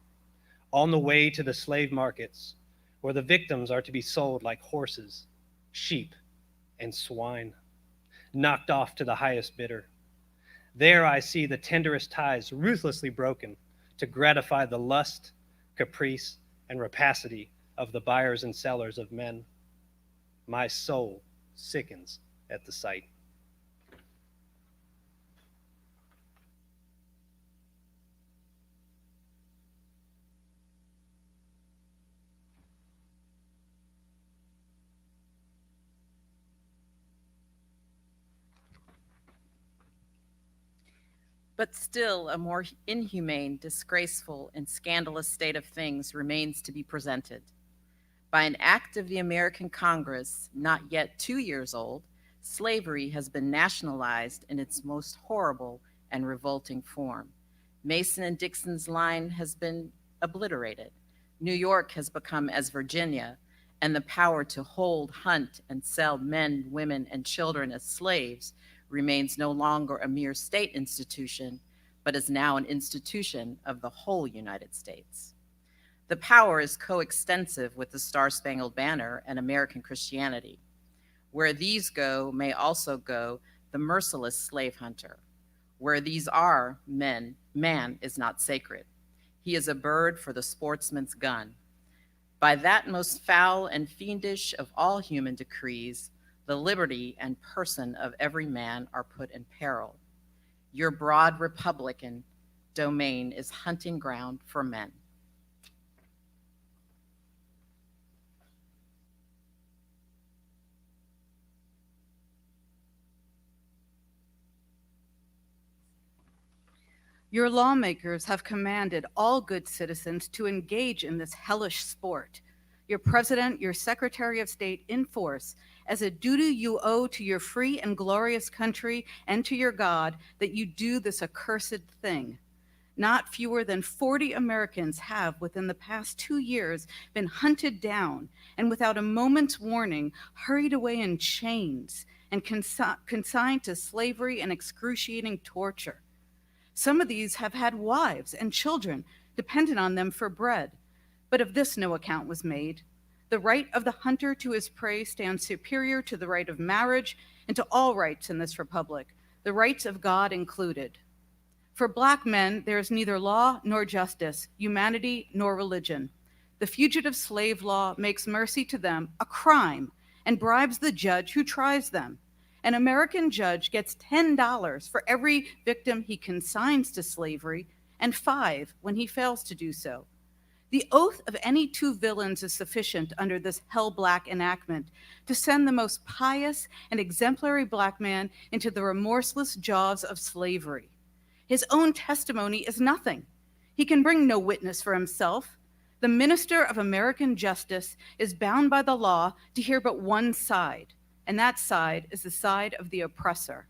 on the way to the slave markets, where the victims are to be sold like horses, sheep, and swine, knocked off to the highest bidder. There I see the tenderest ties ruthlessly broken to gratify the lust, caprice, and rapacity of the buyers and sellers of men. My soul sickens at the sight. But still, a more inhumane, disgraceful, and scandalous state of things remains to be presented. By an act of the American Congress, not yet 2 years old, slavery has been nationalized in its most horrible and revolting form. Mason and Dixon's line has been obliterated. New York has become as Virginia, and the power to hold, hunt, and sell men, women, and children as slaves remains no longer a mere state institution, but is now an institution of the whole United States. The power is coextensive with the Star-Spangled Banner and American Christianity. Where these go may also go the merciless slave hunter. Where these are, man is not sacred. He is a bird for the sportsman's gun. By that most foul and fiendish of all human decrees, the liberty and person of every man are put in peril. Your broad Republican domain is hunting ground for men. Your lawmakers have commanded all good citizens to engage in this hellish sport. Your president, your secretary of state enforce as a duty you owe to your free and glorious country and to your God that you do this accursed thing. Not fewer than 40 Americans have within the past 2 years been hunted down and without a moment's warning hurried away in chains and consigned to slavery and excruciating torture. Some of these have had wives and children dependent on them for bread, but of this no account was made. The right of the hunter to his prey stands superior to the right of marriage and to all rights in this republic, the rights of God included. For Black men, there is neither law nor justice, humanity nor religion. The fugitive slave law makes mercy to them a crime and bribes the judge who tries them. An American judge gets $10 for every victim he consigns to slavery and $5 when he fails to do so. The oath of any two villains is sufficient under this hell-black enactment to send the most pious and exemplary Black man into the remorseless jaws of slavery. His own testimony is nothing. He can bring no witness for himself. The minister of American justice is bound by the law to hear but one side, and that side is the side of the oppressor.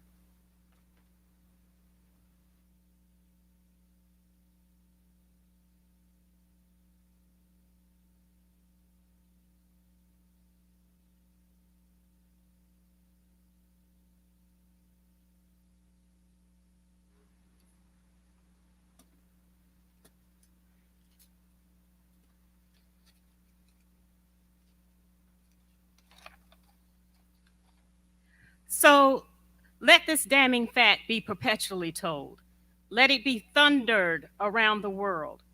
So let this damning fact be perpetually told. Let it be thundered around the world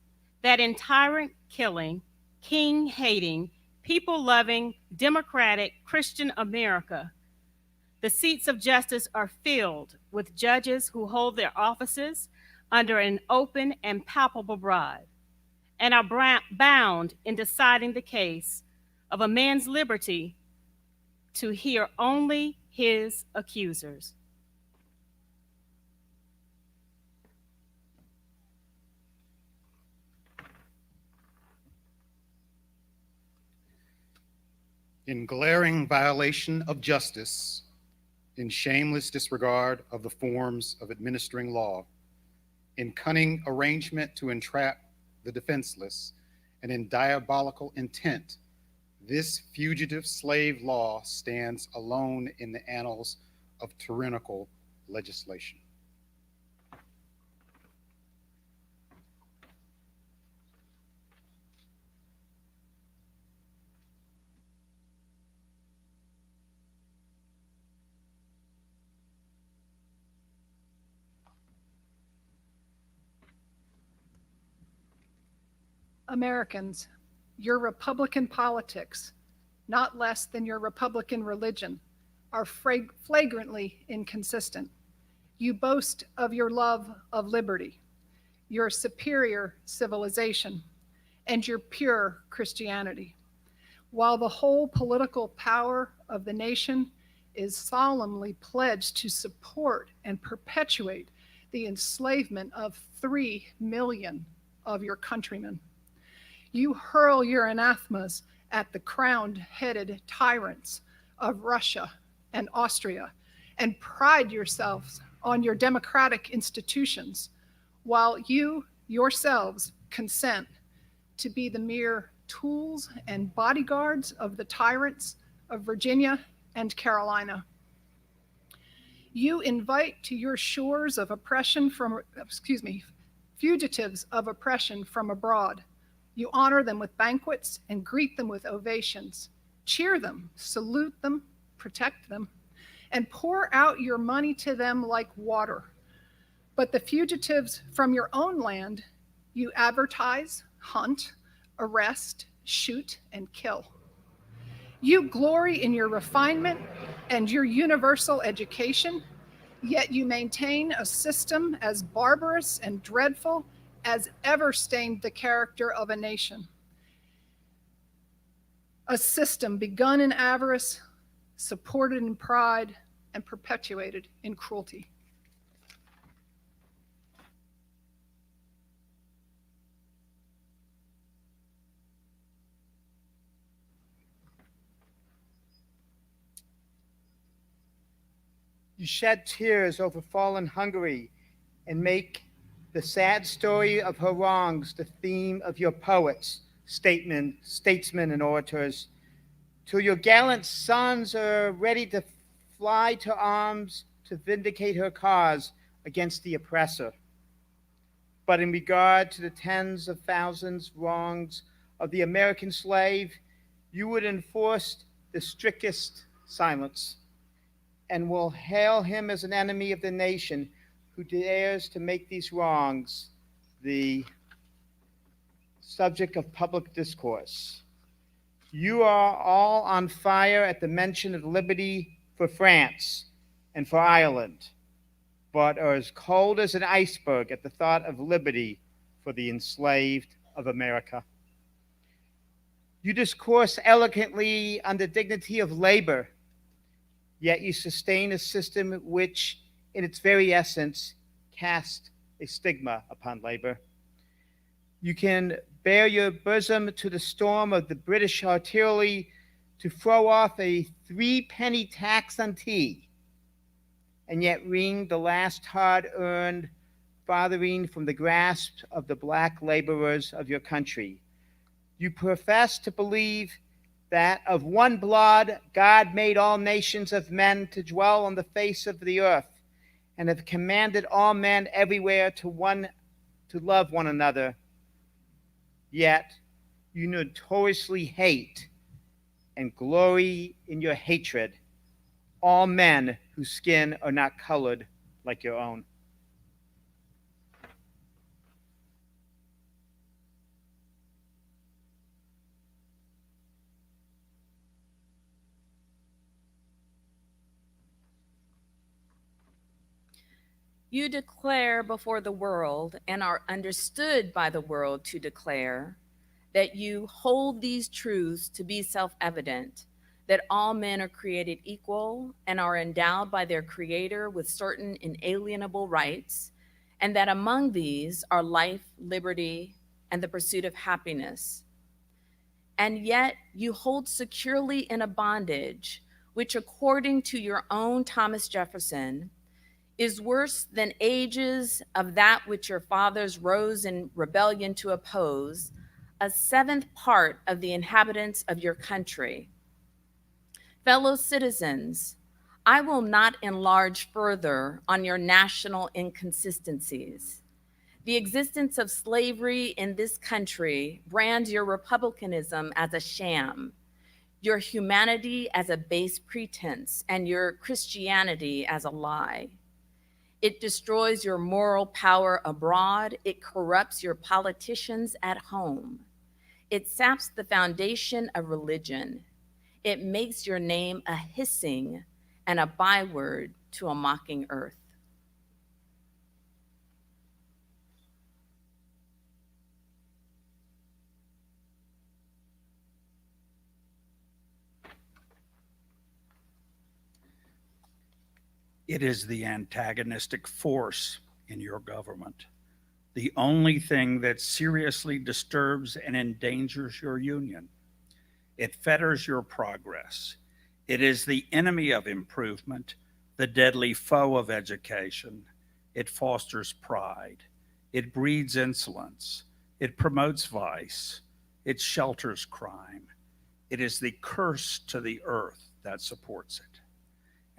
that in tyrant-killing, king-hating, people-loving, democratic, Christian America, the seats of justice are filled with judges who hold their offices under an open and palpable bribe and are bound in deciding the case of a man's liberty to hear only his accusers. in glaring violation of justice, in shameless disregard of the forms of administering law, in cunning arrangement to entrap the defenseless, and in diabolical intent, this fugitive slave law stands alone in the annals of tyrannical legislation. Americans, your Republican politics, not less than your Republican religion, are flagrantly inconsistent. You boast of your love of liberty, your superior civilization, and your pure Christianity, while the whole political power of the nation is solemnly pledged to support and perpetuate the enslavement of 3 million of your countrymen. You hurl your anathemas at the crowned-headed tyrants of Russia and Austria and pride yourselves on your democratic institutions, while you yourselves consent to be the mere tools and bodyguards of the tyrants of Virginia and Carolina. You invite to your shores of oppression fugitives of oppression from abroad. You honor them with banquets and greet them with ovations, cheer them, salute them, protect them, and pour out your money to them like water. But the fugitives from your own land, you advertise, hunt, arrest, shoot, and kill. You glory in your refinement and your universal education, yet you maintain a system as barbarous and dreadful as ever stained the character of a nation. A system begun in avarice, supported in pride, and perpetuated in cruelty. You shed tears over fallen Hungary and make the sad story of her wrongs the theme of your poets, statesmen, and orators, till your gallant sons are ready to fly to arms to vindicate her cause against the oppressor. But in regard to the tens of thousands wrongs of the American slave, you would enforce the strictest silence and will hail him as an enemy of the nation who dares to make these wrongs the subject of public discourse. You are all on fire at the mention of liberty for France and for Ireland, but are as cold as an iceberg at the thought of liberty for the enslaved of America. You discourse eloquently on the dignity of labor, yet you sustain a system which, in its very essence, casts a stigma upon labor. You can bare your bosom to the storm of the British artillery to throw off a 3-penny tax on tea, and yet wring the last hard-earned farthing from the grasp of the black laborers of your country. You profess to believe that of one blood God made all nations of men to dwell on the face of the earth, and have commanded all men everywhere to love one another. Yet you notoriously hate and glory in your hatred all men whose skin are not colored like your own. You declare before the world and are understood by the world to declare that you hold these truths to be self-evident, that all men are created equal and are endowed by their Creator with certain inalienable rights, and that among these are life, liberty, and the pursuit of happiness. and yet you hold securely in a bondage, which according to your own Thomas Jefferson, is worse than ages of that which your fathers rose in rebellion to oppose, a seventh part of the inhabitants of your country. Fellow citizens, I will not enlarge further on your national inconsistencies. The existence of slavery in this country brands your republicanism as a sham, your humanity as a base pretense, and your Christianity as a lie. It destroys your moral power abroad. It corrupts your politicians at home. It saps the foundation of religion. It makes your name a hissing and a byword to a mocking earth. It is the antagonistic force in your government, the only thing that seriously disturbs and endangers your union. It fetters your progress. It is the enemy of improvement, the deadly foe of education. It fosters pride. It breeds insolence. It promotes vice. It shelters crime. It is the curse to the earth that supports it.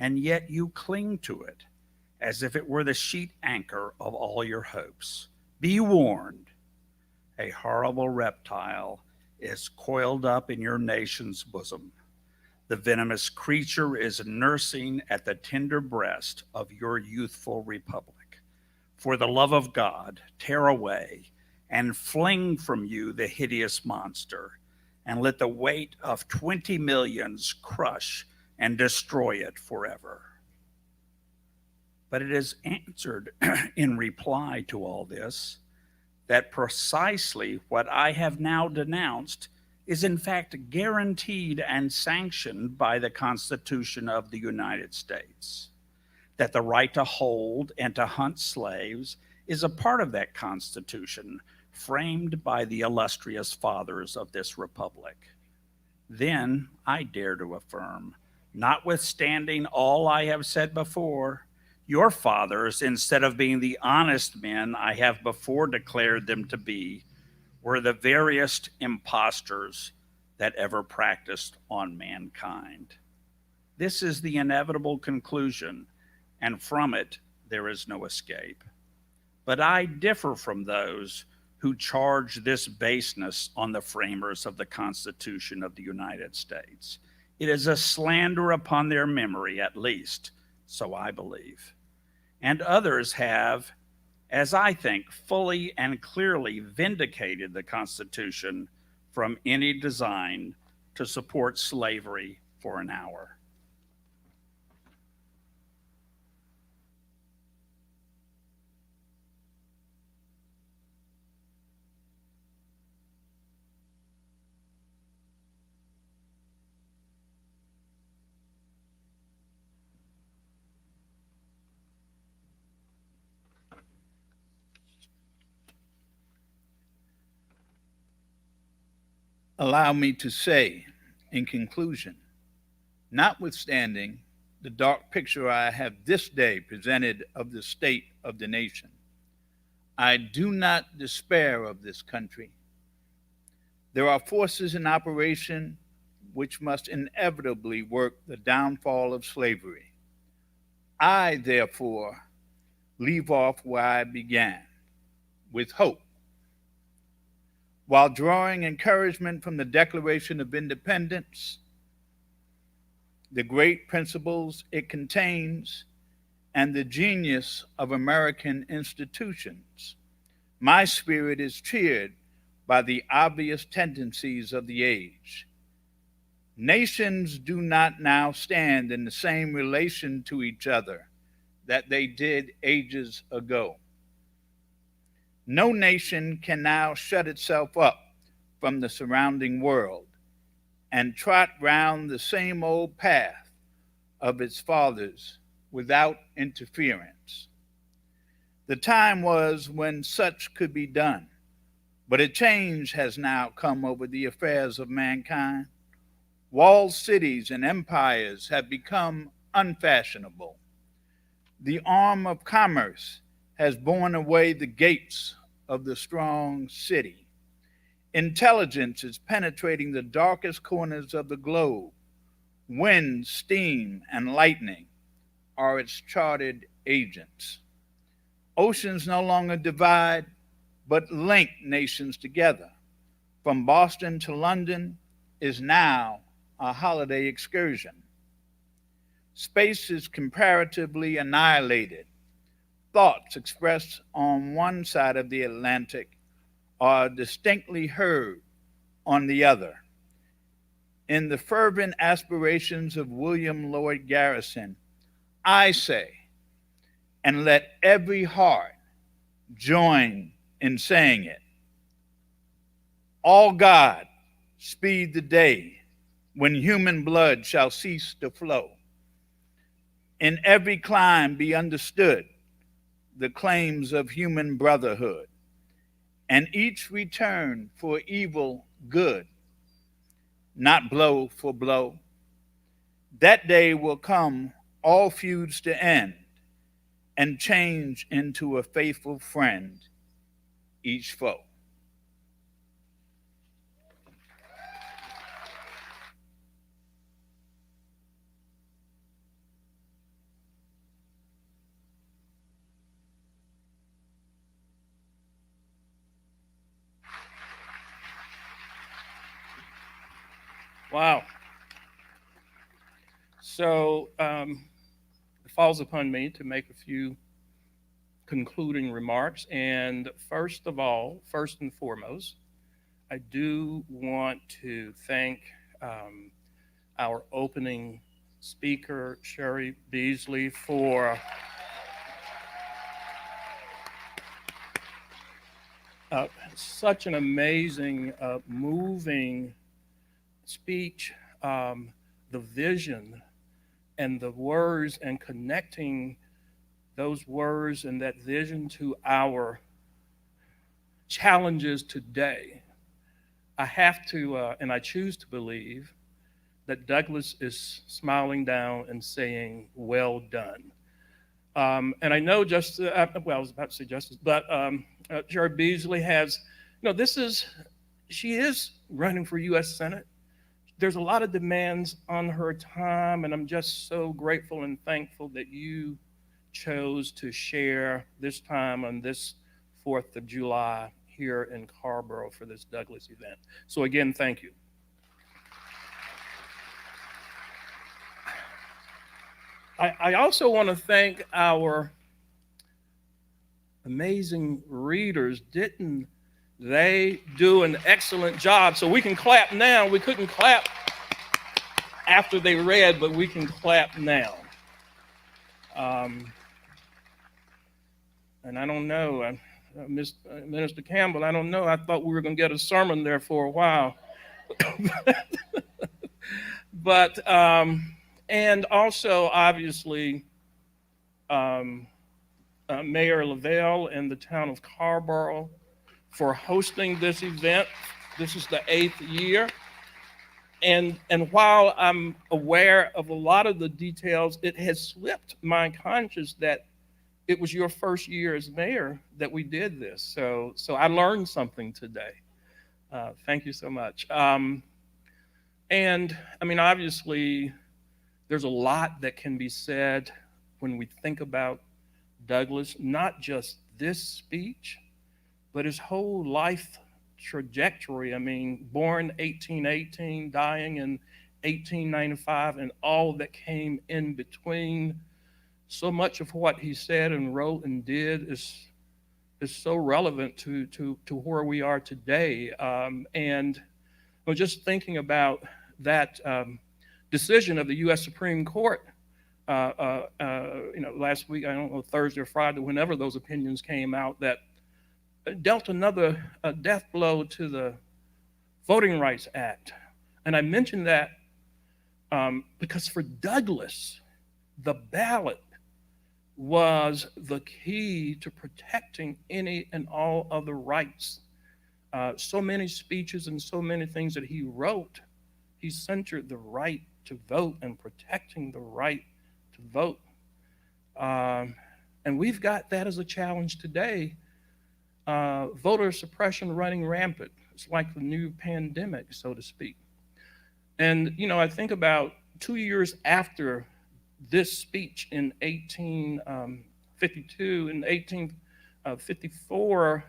And yet you cling to it as if it were the sheet anchor of all your hopes. Be warned, a horrible reptile is coiled up in your nation's bosom. The venomous creature is nursing at the tender breast of your youthful republic. For the love of God, tear away and fling from you the hideous monster, and let the weight of 20 millions crush and destroy it forever. But it is answered in reply to all this that precisely what I have now denounced is in fact guaranteed and sanctioned by the Constitution of the United States, that the right to hold and to hunt slaves is a part of that Constitution framed by the illustrious fathers of this republic. Then I dare to affirm, notwithstanding all I have said before, your fathers, instead of being the honest men I have before declared them to be, were the veriest impostors that ever practiced on mankind. This is the inevitable conclusion, and from it there is no escape. But I differ from those who charge this baseness on the framers of the Constitution of the United States. It is a slander upon their memory, at least, so I believe. And others have, as I think, fully and clearly vindicated the Constitution from any design to support slavery for an hour. Allow me to say, in conclusion, notwithstanding the dark picture I have this day presented of the state of the nation, I do not despair of this country. There are forces in operation which must inevitably work the downfall of slavery. I, therefore, leave off where I began, with hope. While drawing encouragement from the Declaration of Independence, the great principles it contains, and the genius of American institutions, my spirit is cheered by the obvious tendencies of the age. Nations do not now stand in the same relation to each other that they did ages ago. No nation can now shut itself up from the surrounding world and trot round the same old path of its fathers without interference. The time was when such could be done, But a change has now come over the affairs of mankind. Walled cities and empires have become unfashionable. The arm of commerce has borne away the gates of the strong city. Intelligence is penetrating the darkest corners of the globe. Wind, steam, and lightning are its chartered agents. Oceans no longer divide, but link nations together. From Boston to London is now a holiday excursion. Space is comparatively annihilated. Thoughts expressed on one side of the Atlantic are distinctly heard on the other. In the fervent aspirations of William Lloyd Garrison, I say, and let every heart join in saying it, all God, speed the day when human blood shall cease to flow. In every clime be understood the claims of human brotherhood, and each return for evil good, not blow for blow. That day will come, all feuds to end, and change into a faithful friend each foe. Wow. So it falls upon me to make a few concluding remarks. And first and foremost, I do want to thank our opening speaker, Cheri Beasley, for such an amazing, moving speech, the vision and the words, and connecting those words and that vision to our challenges today. I have to, and I choose to believe that Douglass is smiling down and saying, well done. And I know I was about to say Justice, but Cheri Beasley has, she is running for U.S. Senate. There's a lot of demands on her time, and I'm just so grateful and thankful that you chose to share this time on this 4th of July here in Carrboro for this Douglass event. So again, thank you. I also want to thank our amazing readers. Didn't they do an excellent job? So we can clap now. We couldn't clap after they read, but we can clap now. And I don't know, Minister Campbell, I don't know. I thought we were going to get a sermon there for a while. But, and also, obviously, Mayor Lavelle and the town of Carrboro for hosting this event. This is the 8th year. And while I'm aware of a lot of the details, it has slipped my conscience that it was your first year as mayor that we did this. So I learned something today. Thank you so much. And I mean, obviously, there's a lot that can be said when we think about Douglass, not just this speech, but his whole life trajectory. I mean, born 1818, dying in 1895, and all that came in between. So much of what he said and wrote and did is so relevant to where we are today. And I was just thinking about that decision of the U.S. Supreme Court, last week, I don't know, Thursday or Friday, whenever those opinions came out, that dealt another death blow to the Voting Rights Act. And I mentioned that because for Douglass, the ballot was the key to protecting any and all other rights so many speeches and so many things that he wrote, he centered the right to vote and protecting the right to vote. And we've got that as a challenge today. Voter suppression running rampant. It's like the new pandemic, so to speak. And, you know, I think about 2 years after this speech in 1852, in 1854,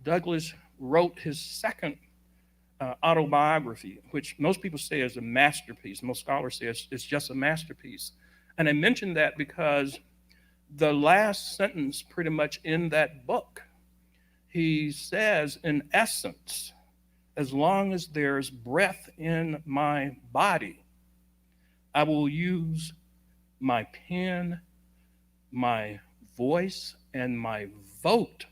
Douglass wrote his second autobiography, which most people say is a masterpiece. Most scholars say it's just a masterpiece. And I mention that because the last sentence pretty much in that book, he says, in essence, as long as there's breath in my body, I will use my pen, my voice, and my vote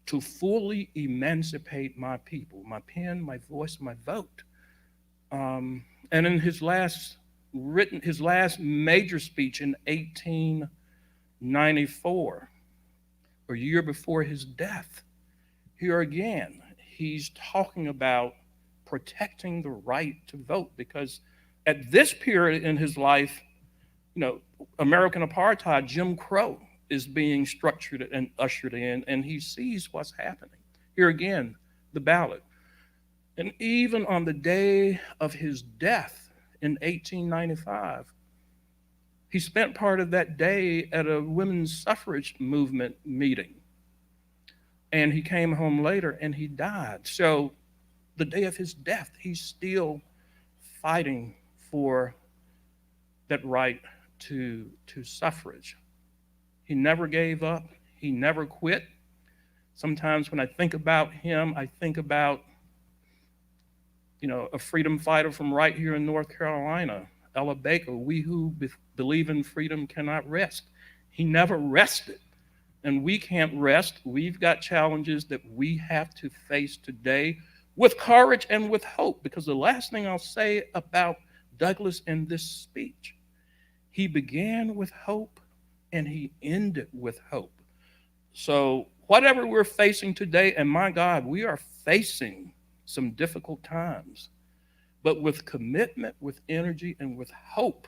to fully emancipate my people. My pen, my voice, my vote. And in his last major speech in 1894, a year before his death, here again, he's talking about protecting the right to vote, because at this period in his life, you know, American apartheid, Jim Crow, is being structured and ushered in, and he sees what's happening. Here again, the ballot. And even on the day of his death in 1895, he spent part of that day at a women's suffrage movement meeting. And he came home later and he died. So the day of his death, he's still fighting for that right to suffrage. He never gave up. He never quit. Sometimes when I think about him, I think about, you know, a freedom fighter from right here in North Carolina, Ella Baker. We who believe in freedom cannot rest. He never rested, and we can't rest. We've got challenges that we have to face today with courage and with hope, because the last thing I'll say about Douglass in this speech, he began with hope and he ended with hope. So whatever we're facing today, and my God, we are facing some difficult times, but with commitment, with energy, and with hope,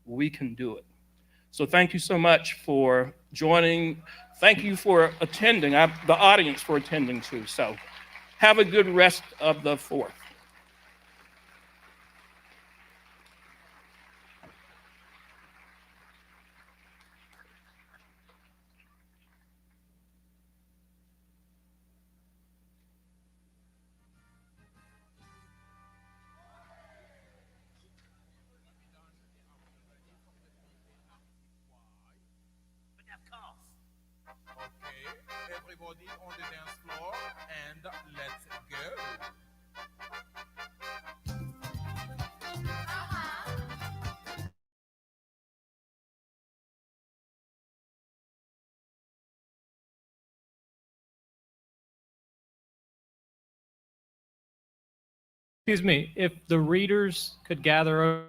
we can do it. So thank you so much for joining. Thank you for attending, the audience for attending too. So have a good rest of the 4th. Everybody on the dance floor, and let's go. Excuse me, if the readers could gather